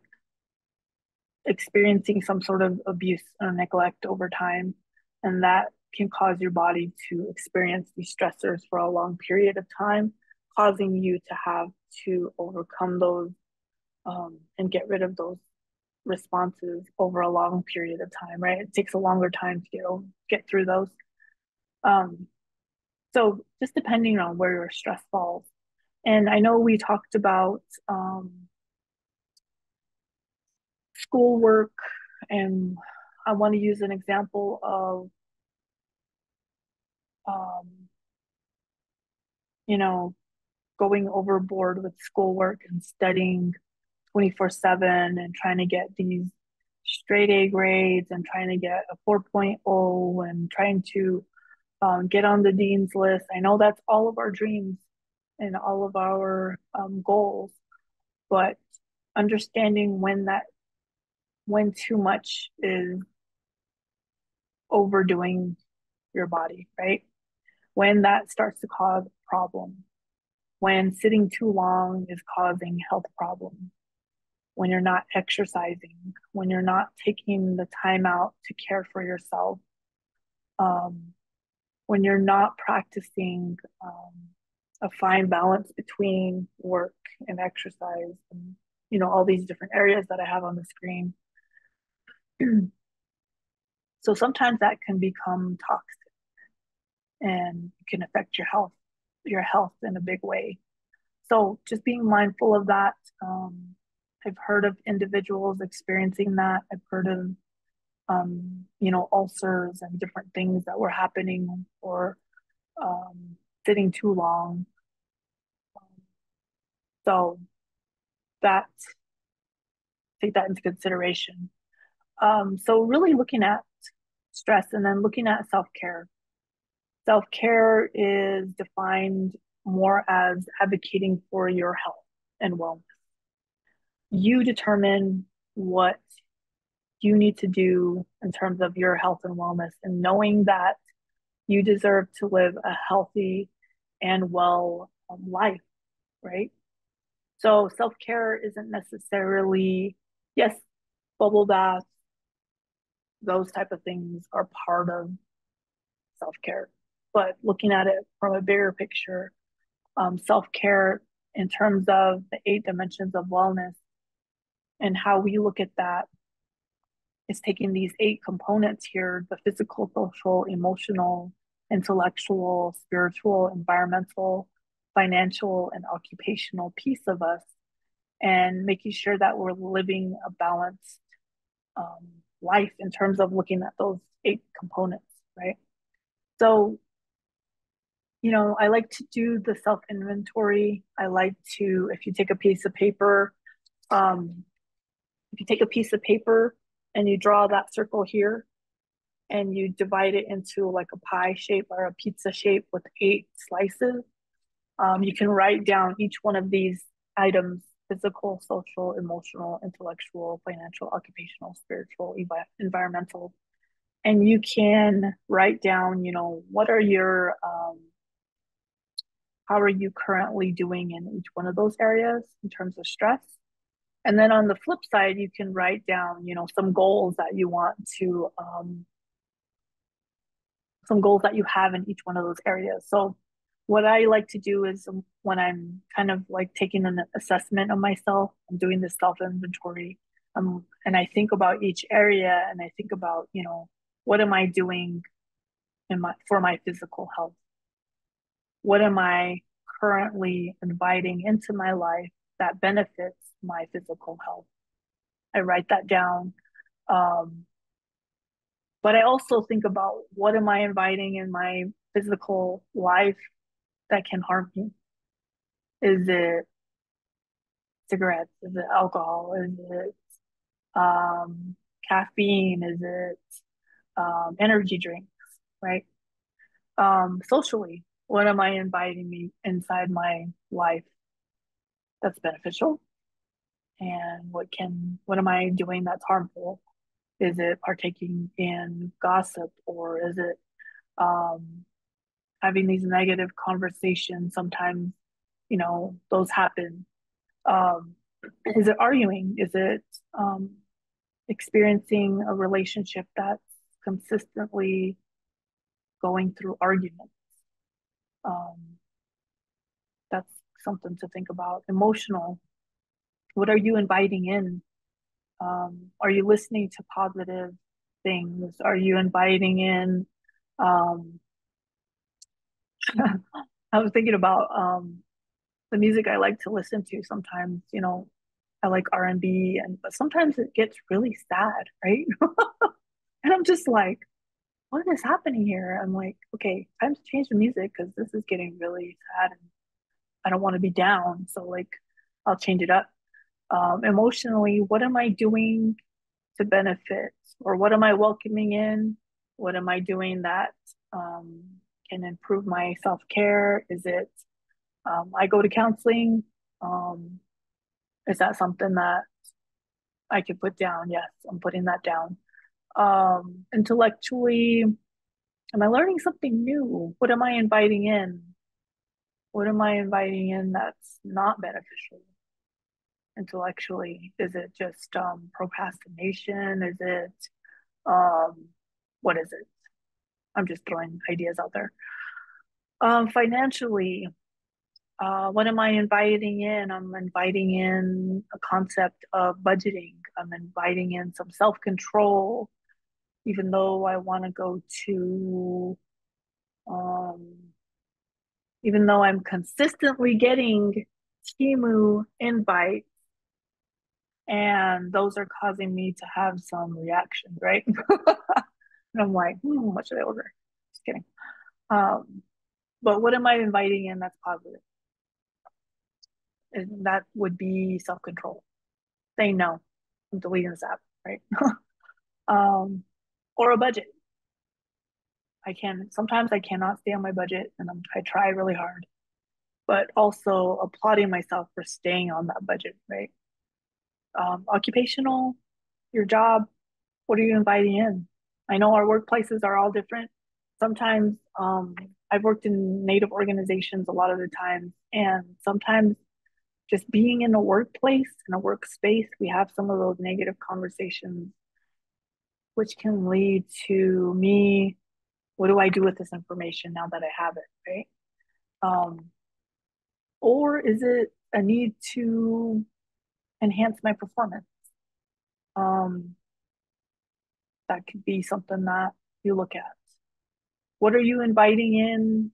experiencing some sort of abuse or neglect over time, and that can cause your body to experience these stressors for a long period of time, causing you to have to overcome those and get rid of those responses over a long period of time, right? It takes a longer time to get through those. Um, so just depending on where your stress falls. And I know we talked about schoolwork, and I want to use an example of, um, you know, going overboard with schoolwork and studying 24/7 and trying to get these straight A grades and trying to get a 4.0 and trying to get on the dean's list. I know that's all of our dreams and all of our goals, but understanding when too much is overdoing your body, right? When that starts to cause a problem, when sitting too long is causing health problems, when you're not exercising, when you're not taking the time out to care for yourself, um, when you're not practicing a fine balance between work and exercise, and all these different areas that I have on the screen. So sometimes that can become toxic and can affect your health in a big way. So just being mindful of that. I've heard of individuals experiencing that. I've heard of ulcers and different things that were happening, or sitting too long. So that take that into consideration. So really looking at stress and then looking at self-care. Self-care is defined more as advocating for your health and wellness. You determine what you need to do in terms of your health and wellness, and knowing that you deserve to live a healthy and well life, right? So self care isn't necessarily, yes, bubble baths, those type of things are part of self care, but looking at it from a bigger picture, self care in terms of the 8 dimensions of wellness and how we look at that is taking these 8 components here: the physical, social, emotional, intellectual, spiritual, environmental, financial, and occupational piece of us, and making sure that we're living a balanced um, life in terms of looking at those 8 components, right? So, I like to do the self inventory. I like to, if you take a piece of paper, um, if you take a piece of paper and you draw that circle here, and you divide it into like a pie shape or a pizza shape with 8 slices, you can write down each one of these items: physical, social, emotional, intellectual, financial, occupational, spiritual, environmental. And you can write down, what are your, how are you currently doing in each one of those areas in terms of stress? And then on the flip side, you can write down, some goals that you want to, some goals that you have in each one of those areas. So what I like to do is, when I'm kind of like taking an assessment of myself, I'm doing this self inventory, and I think about each area, and I think about, what am I doing for my physical health? What am I currently inviting into my life that benefits my physical health? I write that down. Um, but I also think about, what am I inviting in my physical life that can harm you? Is it cigarettes? Is it alcohol? Is it caffeine? Is it energy drinks? Right? Socially, what am I inviting me inside my life that's beneficial? And what am I doing that's harmful? Is it partaking in gossip, or is it um, having these negative conversations? Sometimes, those happen. Um, is it arguing? Is it experiencing a relationship that's consistently going through arguments? Um, that's something to think about. Emotional. What are you inviting in? Are you listening to positive things? Are you inviting in? Um, I was thinking about the music I like to listen to. Sometimes, I like R&B, but sometimes it gets really sad, right? And I'm just like, what is happening here? I'm like, okay, time to change the music because this is getting really sad, and I don't want to be down. So like, I'll change it up. Emotionally, what am I doing to benefit, or what am I welcoming in? What am I doing that um, can improve my self care? Is it I go to counseling? Um, is that something that I could put down? Yes, I'm putting that down. Intellectually, am I learning something new? What am I inviting in? What am I inviting in that's not beneficial intellectually? Is it just procrastination? Is it um, what is it? I'm just throwing ideas out there. Financially, what am I inviting in? I'm inviting in a concept of budgeting. I'm inviting in some self control, even though I want to go to, um, even though I'm consistently getting Timu invites, and those are causing me to have some reaction, right? And I'm like, what should I order? Just kidding. Um, but what am I inviting in that's positive? And that would be self control. Saying no, I'm deleting this app, right? um, or a budget. Sometimes I cannot stay on my budget, and I try really hard, but also applauding myself for staying on that budget, right? Occupational, your job, what are you inviting in? I know our workplaces are all different. Sometimes I've worked in Native organizations a lot of the times, and sometimes just being in a workplace, in a workspace, we have some of those negative conversations, which can lead to me, what do I do with this information now that I have it, right? Um, or is it a need to enhance my performance? Um, that could be something that you look at. What are you inviting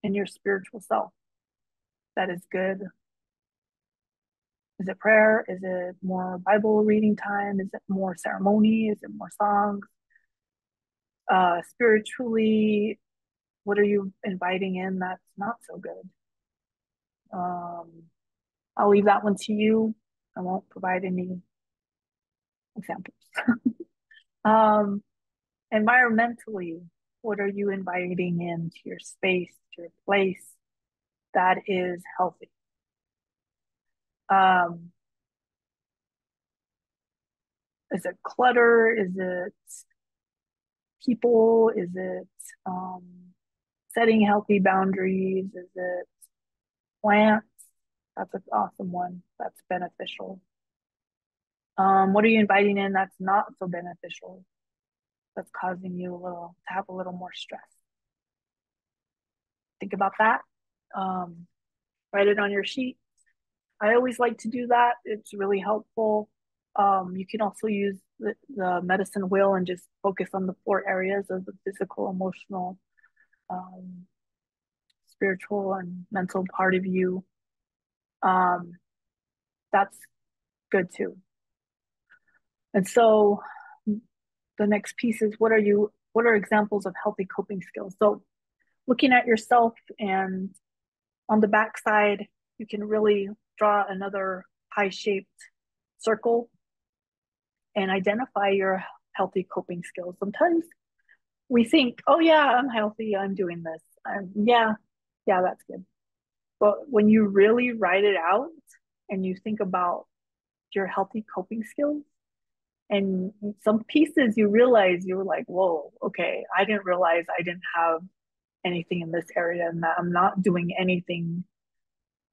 in your spiritual self that is good? Is it prayer? Is it more Bible reading time? Is it more ceremony? Is it more songs? Spiritually, what are you inviting in that's not so good? Um, I'll leave that one to you. I won't provide any examples. um, Environmentally, what are you inviting into your space, to your place that is healthy? Um, is it clutter? Is it people? Is it um, setting healthy boundaries? Is it plants? That's an awesome one. That's beneficial. What are you inviting in that's not so beneficial? That's causing you to have a little more stress. Think about that. Um, Write it on your sheet. I always like to do that. It's really helpful. You can also use the medicine wheel and just focus on the 4 areas of the physical, emotional, um, spiritual, and mental part of you. Um, that's good too. And so the next piece is what are examples of healthy coping skills? So looking at yourself, and on the back side, you can really draw another pie-shaped circle and identify your healthy coping skills. Sometimes we think, oh yeah, I'm healthy, I'm doing this. Yeah, yeah, that's good. But when you really write it out and you think about your healthy coping skills, and some pieces you realize you were like, whoa, okay, I didn't realize I didn't have anything in this area and that I'm not doing anything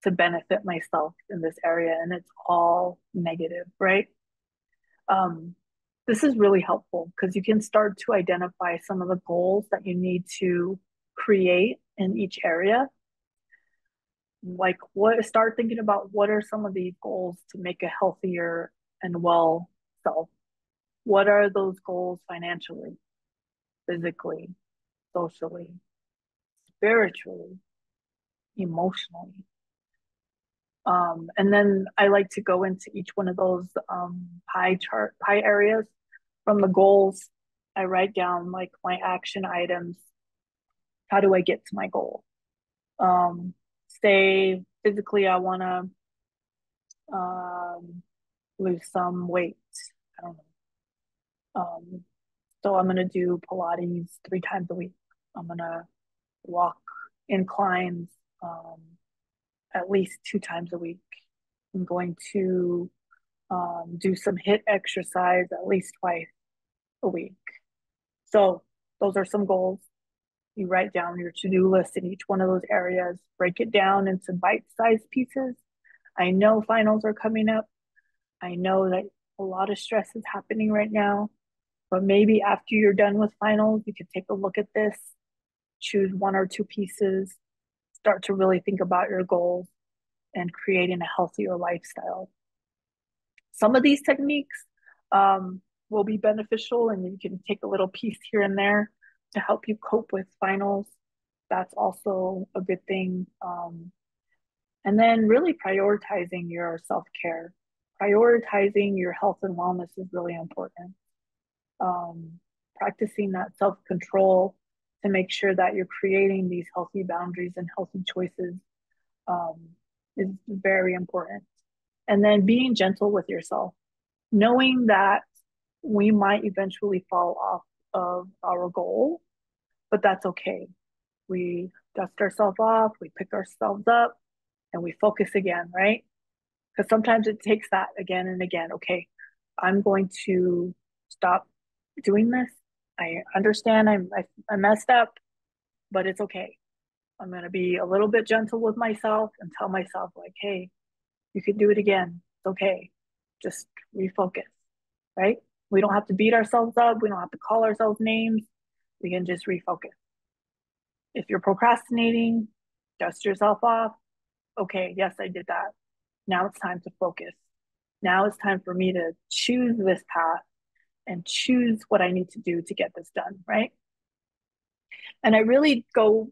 to benefit myself in this area, and it's all negative, right? Um, this is really helpful because you can start to identify some of the goals that you need to create in each area. Like, what, start thinking about what are some of these goals to make a healthier and well self. What are those goals financially, physically, socially, spiritually, emotionally? And then I like to go into each one of those pie areas. From the goals, I write down like my action items. How do I get to my goal? Um, Say physically, I want to lose some weight. I don't know. So I'm going to do Pilates 3 times a week. I'm going to walk inclines at least 2 times a week. I'm going to do some HIIT exercise at least twice a week. So those are some goals. You write down your to-do list in each one of those areas, break it down into bite-sized pieces. I know finals are coming up. I know that a lot of stress is happening right now, but maybe after you're done with finals, you could take a look at this, choose 1 or 2 pieces, start to really think about your goals and creating a healthier lifestyle. Some of these techniques will be beneficial, and you can take a little piece here and there to help you cope with finals. That's also a good thing. And then really prioritizing your self-care, prioritizing your health and wellness is really important. Um, Practicing that self-control to make sure that you're creating these healthy boundaries and healthy choices um, is very important. And then being gentle with yourself, knowing that we might eventually fall off of our goal, but that's okay. We dust ourselves off, we pick ourselves up, and we focus again, right? Because sometimes it takes that again and again. Okay, I'm going to stop doing this. I understand I messed up, but it's okay. I'm going to be a little bit gentle with myself and tell myself, like, hey, you can do it again. It's okay. Just refocus, right? We don't have to beat ourselves up. We don't have to call ourselves names. We can just refocus. If you're procrastinating, dust yourself off. Okay, yes, I did that. Now it's time to focus. Now it's time for me to choose this path and choose what I need to do to get this done, right? And I really go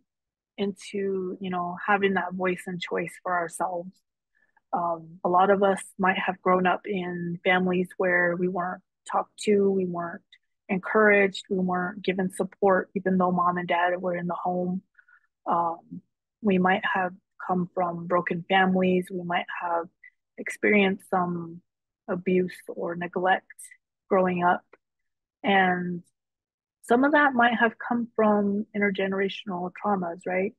into, having that voice and choice for ourselves. A lot of us might have grown up in families where we weren't talked to, we weren't encouraged, we weren't given support, even though mom and dad were in the home. Um, we might have come from broken families, we might have experienced some abuse or neglect growing up. And some of that might have come from intergenerational traumas, right?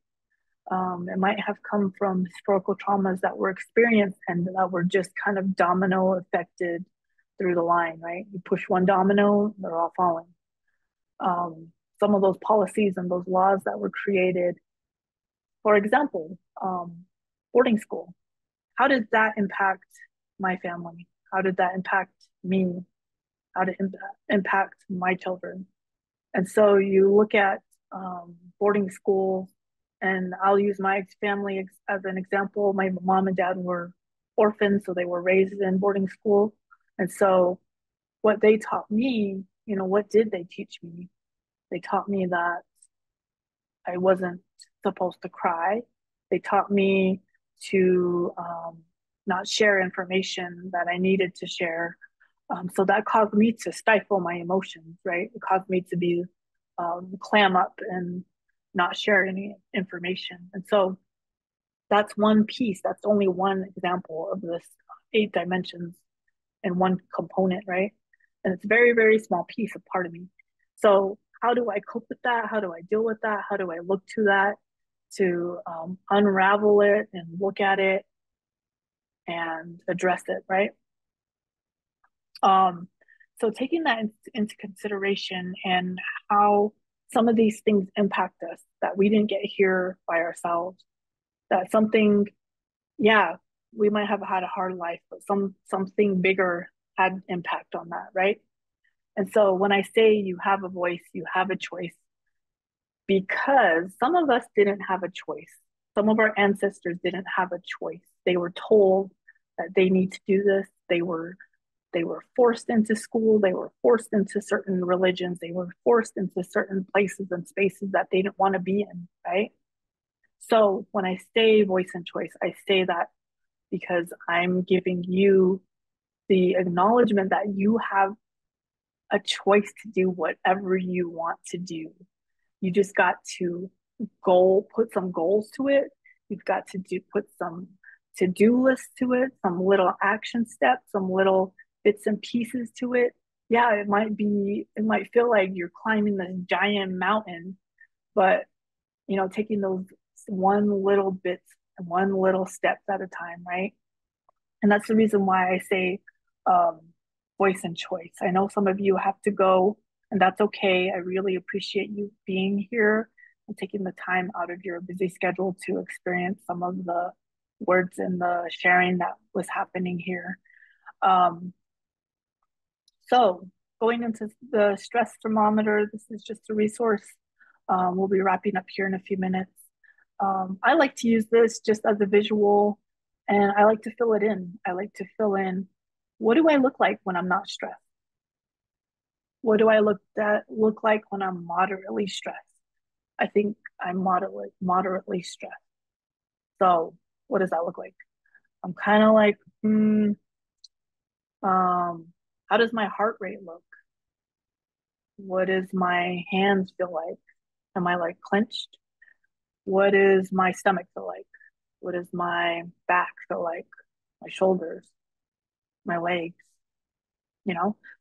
It might have come from historical traumas that were experienced and that were just kind of domino affected through the line, right? You push one domino, they're all falling. Some of those policies and those laws that were created, for example, boarding school. How did that impact my family? How did that impact me? How did it impact my children? And so you look at boarding school, and I'll use my family as an example. My mom and dad were orphans, so they were raised in boarding school. And so what they taught me, what did they teach me? They taught me that I wasn't supposed to cry. They taught me to not share information that I needed to share. So that caused me to stifle my emotions, right? It caused me to be clam up and not share any information. And so that's one piece. That's only one example of this 8 dimensions and one component, right? And it's a very, very small piece of part of me. So how do I cope with that? How do I deal with that? How do I look to that to unravel it and look at it and address it, right? Um, so taking that into consideration and how some of these things impact us that we didn't get here by ourselves, that something, yeah, we might have had a hard life, but something bigger had impact on that, right? And so when I say you have a voice, you have a choice, because some of us didn't have a choice. Some of our ancestors didn't have a choice. They were told that they need to do this. They were forced into school. They were forced into certain religions. They were forced into certain places and spaces that they didn't want to be in, right? So when I say voice and choice, I say that because I'm giving you the acknowledgement that you have a choice to do whatever you want to do. You just got to put some goals to it. You've got to put some to-do lists to it, some little action steps, some little bits and pieces to it. Yeah, it might feel like you're climbing this giant mountain, but taking those one little bits and one little steps at a time, right? And that's the reason why I say um, voice and choice. I know some of you have to go, and that's okay. I really appreciate you being here and taking the time out of your busy schedule to experience some of the words and the sharing that was happening here. Um, so, going into the stress thermometer, this is just a resource. We'll be wrapping up here in a few minutes. I like to use this just as a visual, and I like to fill it in. I like to fill in, what do I look like when I'm not stressed? What do I look like when I'm moderately stressed? I think I'm moderately stressed. So what does that look like? I'm kind of like, how does my heart rate look? What does my hands feel like? Am I like clenched? What does my stomach feel like? What does my back feel like? My shoulders, my legs,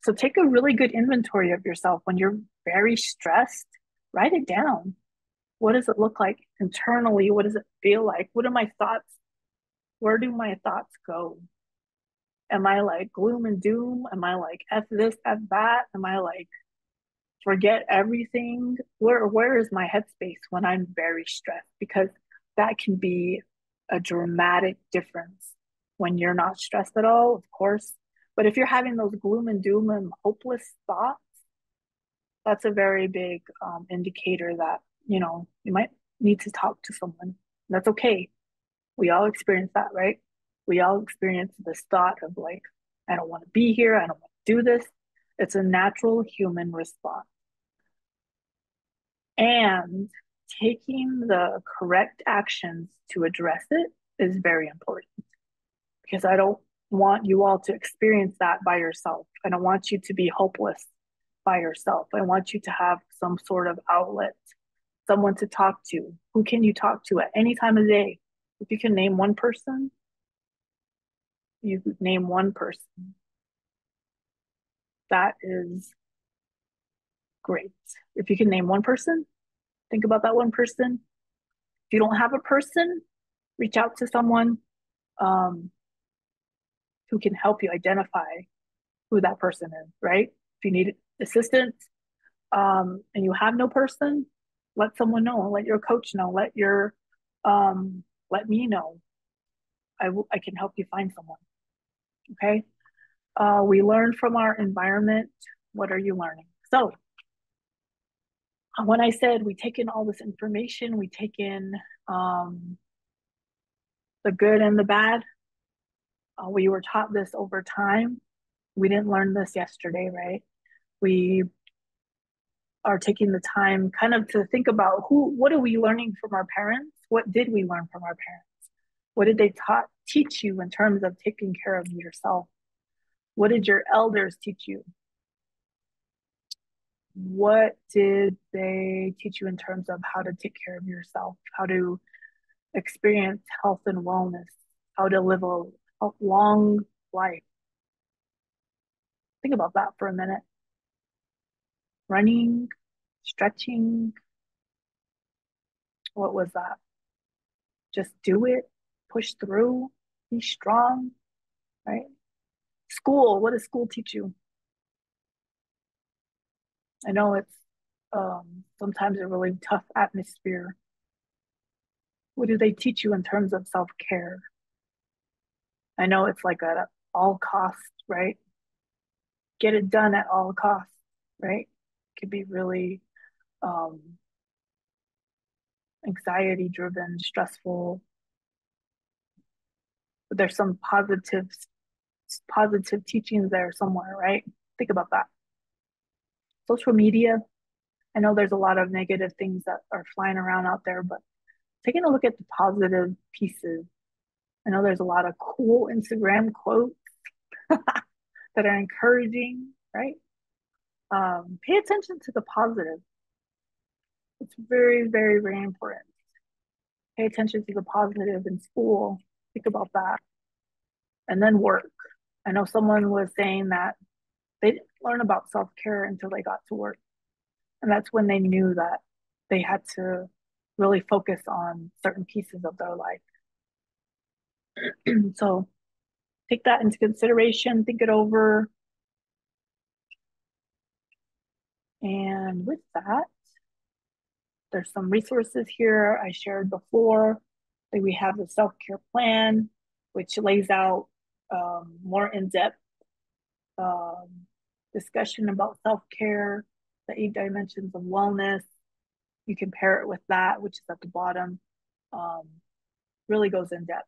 So take a really good inventory of yourself when you're very stressed. Write it down. What does it look like internally? What does it feel like? What are my thoughts? Where do my thoughts go? Am I like gloom and doom? Am I like F this, F that? Am I like forget everything? Where is my headspace when I'm very stressed? Because that can be a dramatic difference when you're not stressed at all, of course. But if you're having those gloom and doom and hopeless thoughts, that's a very big indicator that you might need to talk to someone. That's okay. We all experience that, right? We all experience this thought of like, I don't want to be here. I don't want to do this. It's a natural human response. And taking the correct actions to address it is very important, because I don't want you all to experience that by yourself. I don't want you to be hopeless by yourself. I want you to have some sort of outlet, someone to talk to. Who can you talk to at any time of day? If you can name one person, you name one person. That is great. If you can name one person, think about that one person. If you don't have a person, reach out to someone um, who can help you identify who that person is, right? If you need assistance and you have no person, let someone know, let your coach know, let me know. I can help you find someone. Okay. We learn from our environment. What are you learning? So when I said we take in all this information, we take in the good and the bad. We were taught this over time. We didn't learn this yesterday, right? We are taking the time kind of to think about what are we learning from our parents? What did we learn from our parents? What did they teach you in terms of taking care of yourself? What did your elders teach you? What did they teach you in terms of how to take care of yourself, how to experience health and wellness, how to live a long life? Think about that for a minute. Running, stretching, what was that? Just do it, push through, be strong, right? School, what does school teach you? I know it's sometimes a really tough atmosphere. What do they teach you in terms of self care? I know it's like at all costs, right? Get it done at all costs, right? It could be really um, anxiety driven, stressful. But there's some positive teachings there somewhere, right? Think about that. Social media, I know there's a lot of negative things that are flying around out there, but taking a look at the positive pieces. I know there's a lot of cool Instagram quotes that are encouraging, right? Pay attention to the positive. It's very, very, very important. Pay attention to the positive in school. Think about that. And then work. I know someone was saying that they didn't learn about self care until they got to work. And that's when they knew that they had to really focus on certain pieces of their life. So take that into consideration, think it over. And with that, there's some resources here I shared before. Like we have the self care plan, which lays out more in depth um, discussion about self care, the 8 dimensions of wellness. You can pair it with that, which is at the bottom. Um, really goes in depth.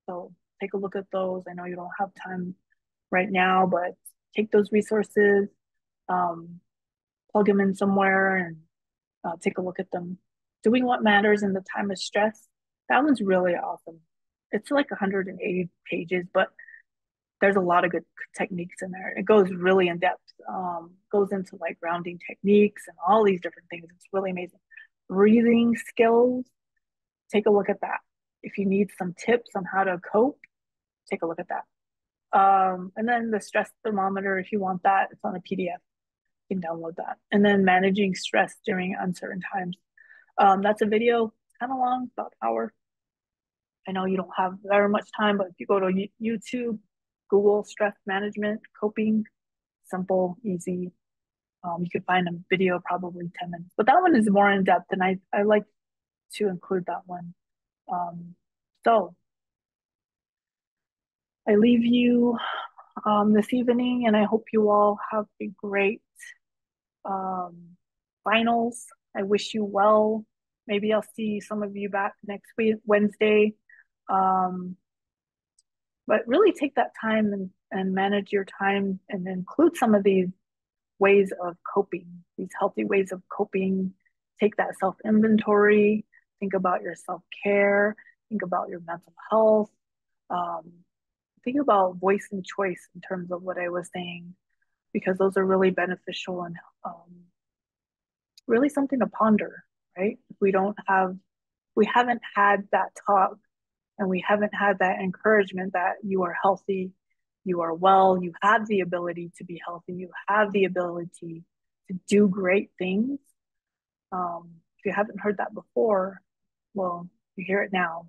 So take a look at those. I know you don't have time right now, but take those resources, um, plug them in somewhere, and take a look at them. Doing what matters in the time of stress. That one's really awesome. It's like 180 pages, but there's a lot of good techniques in there. It goes really in depth, goes into like grounding techniques and all these different things. It's really amazing. Breathing skills, take a look at that. If you need some tips on how to cope, take a look at that. And then the stress thermometer, if you want that, it's on a PDF. You can download that. And then managing stress during uncertain times. That's a video, kind of long, about an hour. I know you don't have very much time, but if you go to YouTube, Google stress management, coping, simple, easy. You could find a video probably 10 minutes, but that one is more in depth, and I like to include that one. Um, so I leave you this evening, and I hope you all have a great um, finals. I wish you well. Maybe I'll see some of you back next week, Wednesday. Um, but really take that time and manage your time and include some of these ways of coping, these healthy ways of coping. Take that self inventory, think about your self care, think about your mental health, um, think about voice and choice in terms of what I was saying, because those are really beneficial and really something to ponder, right? We haven't had that talk and we haven't had that encouragement that you are healthy, you are well, you have the ability to be healthy, you have the ability to do great things. If you haven't heard that before, well, you hear it now.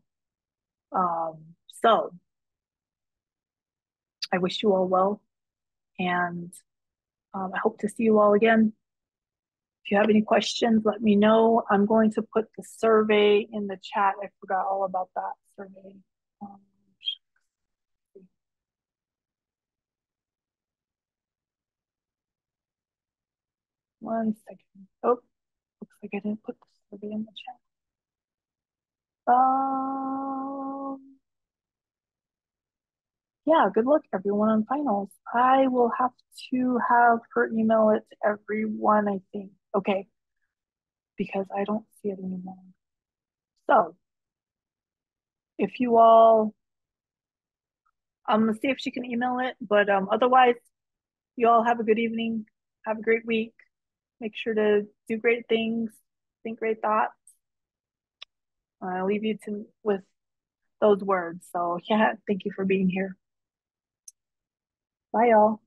So I wish you all well, and I hope to see you all again. If you have any questions, let me know. I'm going to put the survey in the chat. I forgot all about that survey. Um, 1 second. Oh, looks like I didn't put the survey in the chat. Yeah, good luck everyone on finals. I will have to have her email it to everyone, I think. Okay, because I don't see it anymore. So if you all, I'm gonna see if she can email it, but otherwise, you all have a good evening. Have a great week. Make sure to do great things, think great thoughts. I leave you to with those words. So yeah, thank you for being here. Bye, y'all.